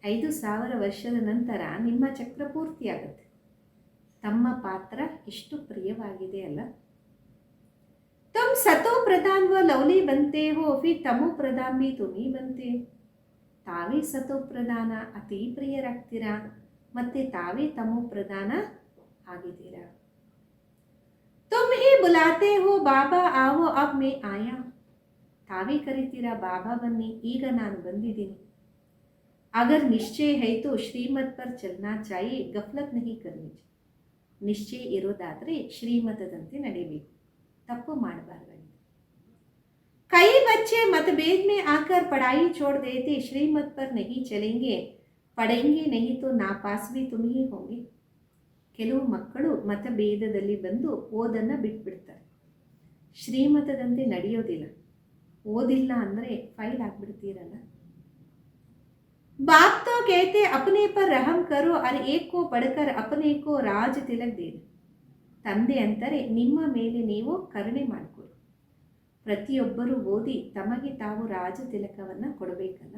5000 ವರ್ಷದ ನಂತರ ನಿಮ್ಮ ಚಕ್ರ ಪೂರ್ತಿಯಾಗುತ್ತೆ, ತಮ್ಮ ಪಾತ್ರ ಎಷ್ಟು ಪ್ರಿಯವಾಗಿದೆ ಅಲ್ಲ. तुम सतो प्रधान व लवली बनते हो, फिर तमो प्रधान भी तुम ही बनते. ತಾವೇ ಸತೋ ಪ್ರಧಾನ ಅತಿ ಪ್ರಿಯರಾಗ್ತೀರಾ, ಮತ್ತೆ ತಾವೇ ತಮೋ ಪ್ರಧಾನ ಆಗಿದ್ದೀರಾ. तुम ही बुलाते हो बाबा आओ अब मैं आया. ತಾವೇ ಕರಿತೀರಾ, ಬಾಬಾ ಬನ್ನಿ, ಈಗ ನಾನು ಬಂದಿದ್ದೀನಿ. अगर निश्चय है तो श्रीमत पर चलना चाहिए, गफलत नहीं करनी चाहिए. ನಿಶ್ಚಯ ಇರೋದಾದರೆ ಶ್ರೀಮತದಂತೆ ನಡೀಬೇಕು, ತಪ್ಪು ಮಾಡಬಾರ್ದಾಗಿದೆ. कई बच्चे मतभेद में आकर पढ़ाई छोड़ देते, श्रीमत पर नहीं चलेंगे, पढ़ेंगे नहीं तो नापास भी तुम ही होंगे. ಕೆಲವು ಮಕ್ಕಳು ಮತಭೇದದಲ್ಲಿ ಬಂದು ಓದನ್ನು ಬಿಟ್ಬಿಡ್ತಾರೆ, ಶ್ರೀಮತದಂತೆ ನಡೆಯೋದಿಲ್ಲ, ಓದಿಲ್ಲ ಅಂದರೆ ಫೈಲ್ ಆಗಿಬಿಡ್ತೀರಲ್ಲ. बाप तो कहते अपने पर रहम करो और एक को पढ़कर अपने को राज तिलक दे. ತಂದೆ ಅಂತಾರೆ ನಿಮ್ಮ ಮೇಲೆ ನೀವು ಕರುಣೆ ಮಾಡಿಕೊಳ್ಳಿ, ಪ್ರತಿಯೊಬ್ಬರೂ ಓದಿ ತಮಗೆ ತಾವು ರಾಜ ತಿಲಕವನ್ನು ಕೊಡಬೇಕಲ್ಲ.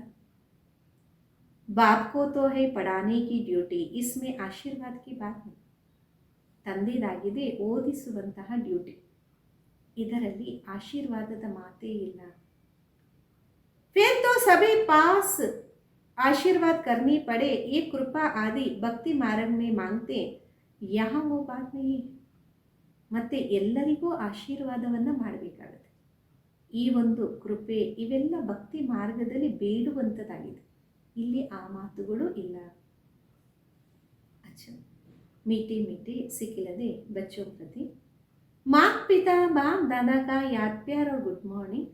बाप को तो है पढ़ाने की ड्यूटी, इसमें आशीर्वाद की बात नहीं. ತಂದೆದಾಗಿದೆ ಓದಿಸುವಂತಹ ಡ್ಯೂಟಿ, ಇದರಲ್ಲಿ ಆಶೀರ್ವಾದದ ಮಾತೇ ಇಲ್ಲ. फिर तो सभी पास आशीर्वाद करनी पड़े, ये कृपा आदि भक्ति मार्ग में मांगते, यहाँ वो बात नहीं. ಮತ್ತೆ ಎಲ್ಲರಿಗೂ ಆಶೀರ್ವಾದವನ್ನು ಮಾಡಬೇಕಾಗುತ್ತೆ. ಈ ಒಂದು ಕೃಪೆ ಇವೆಲ್ಲ ಭಕ್ತಿ ಮಾರ್ಗದಲ್ಲಿ ಬೇಡುವಂಥದ್ದಾಗಿದೆ, ಇಲ್ಲಿ ಆ ಮಾತುಗಳು ಇಲ್ಲ. अच्छा, मीठे मीठे सिखिलदे बच्चों प्रति माँ पिता बाप दादा का याद प्यार और गुड मॉर्निंग.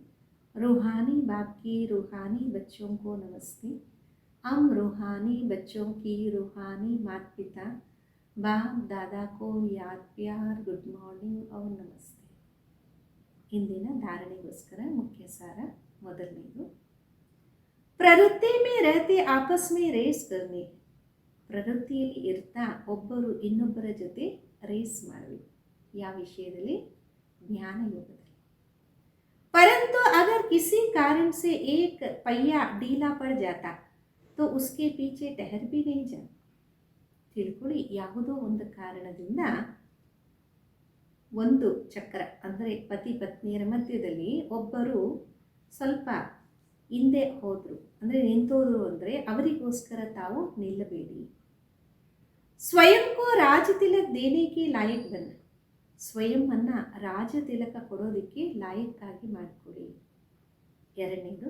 रूहानी बाप की रूहानी बच्चों को नमस्ते. हम रूहानी बच्चों की रूहानी माता पिता बाप दादा को याद प्यार गुड मॉर्निंग और नमस्ते. ಇಂದಿನ ಧಾರಣೆಗೋಸ್ಕರ ಮುಖ್ಯ ಸಾರ ಮೊದಲನೇದು, ಪ್ರವೃತ್ತಿ ಮೇ ರಹತೆ ಆಪಸ್ ಮೇ ರೇಸ್ ಕರ್ನೆ. ಪ್ರವೃತ್ತಿಯಲ್ಲಿ ಇರ್ತಾ ಒಬ್ಬರು ಇನ್ನೊಬ್ಬರ ಜೊತೆ ರೇಸ್ ಮಾಡಬೇಕು. ಯಾವ ವಿಷಯದಲ್ಲಿ? ಜ್ಞಾನ ಯೋಗದಲ್ಲಿ. ಪರಂತು ಅಗರ್ ಕಿಸಿ ಕಾರಣ ಸೆ ಏಕ್ ಪಯ್ಯಾ ಢೀಲಾ ಪಡ್ ಜಾತಾ ತೋ ಉಸ್ಕೆ ಪೀಚೆ ಟಹರ್ ಬಿ ನಹೀ ಜಾತಾ. ತಿಳ್ಕೊಳ್ಳಿ, ಯಾವುದೋ ಒಂದು ಕಾರಣದಿಂದ ಒಂದು ಚಕ್ರ ಅಂದರೆ ಪತಿ ಪತ್ನಿಯರ ಮಧ್ಯದಲ್ಲಿ ಒಬ್ಬರು ಸ್ವಲ್ಪ ಹಿಂದೆ ಹೋದರು ಅಂದರೆ ನಿಂತೋದ್ರು ಅಂದರೆ ಅವರಿಗೋಸ್ಕರ ತಾವು ನಿಲ್ಲಬೇಡಿ. ಸ್ವಯಂ ಕೋ ರಾಜ ತಿಲಕ್ ದೇನೇಕೆ ಲಾಯಕ್ ಬನ್ನ. ಸ್ವಯಂವನ್ನು ರಾಜ ತಿಲಕ ಕೊಡೋದಕ್ಕೆ ಲಾಯಕ್ಕಾಗಿ ಮಾಡಿಕೊಡಿ. ಎರಡನೇದು,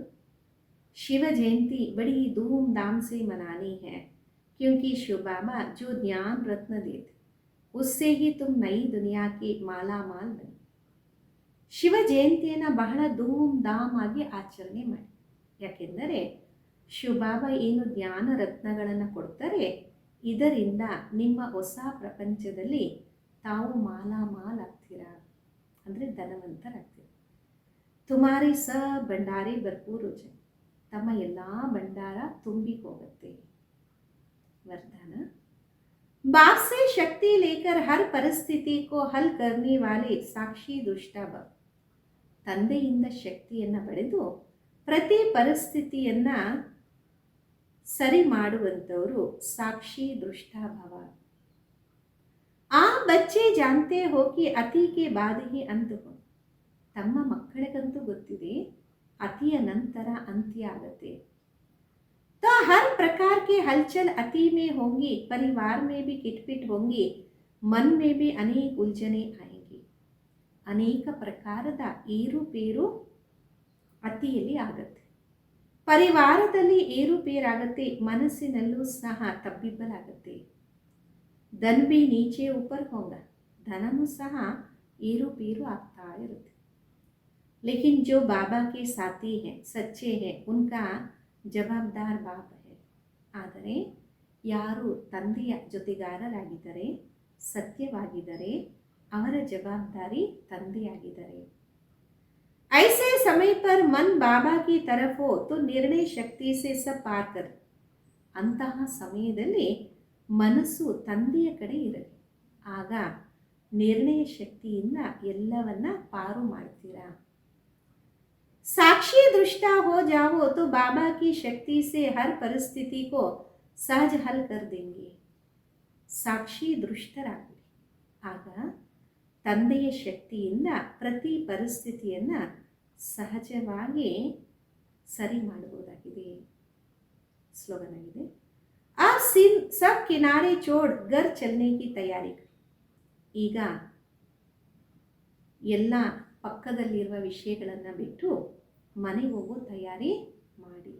ಶಿವ ಜಯಂತಿ ಬಡಿ ಧೂಮ್ ಧಾಮ್ ಸೆ ಮನಾನಿ ಹೈ, ಕ್ಯೂಂಕಿ ಶಿವ ಬಾಬಾ ಜೋ ಜ್ಞಾನ ರತ್ನ ದೇತೆ ಉಸ್ಸೆ ಹಿ ತುಮ್ ನೈ ದುನಿಯಾ ಕಿ ಮಾಲಾ ಮಾಲ್ ಬನ್ನಿ. ಶಿವ ಜಯಂತಿಯನ್ನು ಬಹಳ ಧೂಮ್ ಧಾಮ್ ಆಗಿ ಆಚರಣೆ ಮಾಡಿ. ಯಾಕೆಂದರೆ ಶಿವಬಾಬಾ ಏನು ಜ್ಞಾನ ರತ್ನಗಳನ್ನು ಕೊಡ್ತಾರೆ, ಇದರಿಂದ ನಿಮ್ಮ ಹೊಸ ಪ್ರಪಂಚದಲ್ಲಿ ತಾವು ಮಾಲಾಮಾಲ್ ಆಗ್ತೀರಾ, ಅಂದರೆ ಧನವಂತರಾಗ್ತೀರ. ತುಮಾರಿ ಸ ಭಂಡಾರಿ ಭರ್ಪೂರ್ ಜನ, ತಮ್ಮ ಎಲ್ಲ ಭಂಡಾರ ತುಂಬಿ ಹೋಗುತ್ತೆ. वरदान, बाप से शक्ति लेकर हर परिस्थिति को हल करने वाले साक्षी दृष्टा भव. ತಂದೆಯಿಂದ ಶಕ್ತಿಯನ್ನು ಪಡೆದು ಪ್ರತಿ ಪರಿಸ್ಥಿತಿಯನ್ನು ಸರಿ ಮಾಡುವಂಥವರು ಸಾಕ್ಷಿ ದೃಷ್ಟಾಭವ. ಆ ಬಚ್ಚೆ ಜಾನ್ತೆ ಹೋಗಿ ಅತಿಗೆ ಬಾಧೆಗೆ ಅಂತು. ತಮ್ಮ ಮಕ್ಕಳಿಗಂತೂ ಗೊತ್ತಿದೆ ಅತಿಯ ನಂತರ ಅಂತ್ಯ ಆಗತ್ತೆ. तो हर प्रकार के हलचल अति में होंगी, परिवार में भी किटपिट होंगी, मन में भी अनेक उलझने आएंगी. ಅನೇಕ ಪ್ರಕಾರದ ಏರುಪೇರು ಅತಿಯಲ್ಲಿ ಆಗತ್ತೆ, ಪರಿವಾರದಲ್ಲಿ ಏರುಪೇರಾಗತ್ತೆ, ಮನಸ್ಸಿನಲ್ಲೂ ಸಹ ತಬ್ಬಿಬ್ಬಲಾಗತ್ತೆ. ಧನ್ ಬಿ ನೀಚೆ ऊपर होगा, ಧನನೂ ಸಹ ಏರುಪೇರು ಆಗ್ತಾ ಇರುತ್ತೆ. लेकिन जो बाबा के साथी हैं, सच्चे हैं, उनका ಜವಾಬ್ದಾರ್ ಬಾಬ ಹೇ. ಆದರೆ ಯಾರು ತಂದೆಯ ಜೊತೆಗಾರರಾಗಿದ್ದಾರೆ, ಸತ್ಯವಾಗಿದ್ದಾರೆ, ಅವರ ಜವಾಬ್ದಾರಿ ತಂದೆಯಾಗಿದ್ದಾರೆ. ಐಸೆ ಸಮಯ ಪರ್ ಮನ್ ಬಾಬಾ ಕಿ ತರಫ್ ಹೋ ತೋ ನಿರ್ಣಯ ಶಕ್ತಿ ಸೆ ಸಬ್ ಪಾರ್ ಕರ್. ಅಂತಹ ಸಮಯದಲ್ಲಿ ಮನಸ್ಸು ತಂದೆಯ ಕಡೆ ಇರಲಿ, ಆಗ ನಿರ್ಣಯ ಶಕ್ತಿಯಿಂದ ಎಲ್ಲವನ್ನ ಪಾರು ಮಾಡ್ತೀರಾ. साक्षी दृष्टा हो जाओ तो बाबा की शक्ति से हर परिस्थिति को सहज हल कर देंगे. ಸಾಕ್ಷಿ ದೃಷ್ಟರಾಗಲಿ, ಆಗ ತಂದೆಯ ಶಕ್ತಿಯಿಂದ ಪ್ರತಿ ಪರಿಸ್ಥಿತಿಯನ್ನು ಸಹಜವಾಗಿ ಸರಿ ಮಾಡಬಹುದಾಗಿದೆ. ಸ್ಲೋಗನ್ ಆಗಿದೆ, ಆ ಸಬ್ ಕಿನಾರೆ ಚೋಡ್ ಗರ್ ಚಲನೆ ಕಿ ತಯಾರಿ. ಈಗ ಎಲ್ಲ ಪಕ್ಕದಲ್ಲಿರುವ ವಿಷಯಗಳನ್ನು ಬಿಟ್ಟು ಮನೆಗೆ ಹೋಗೋ ತಯಾರಿ ಮಾಡಿ.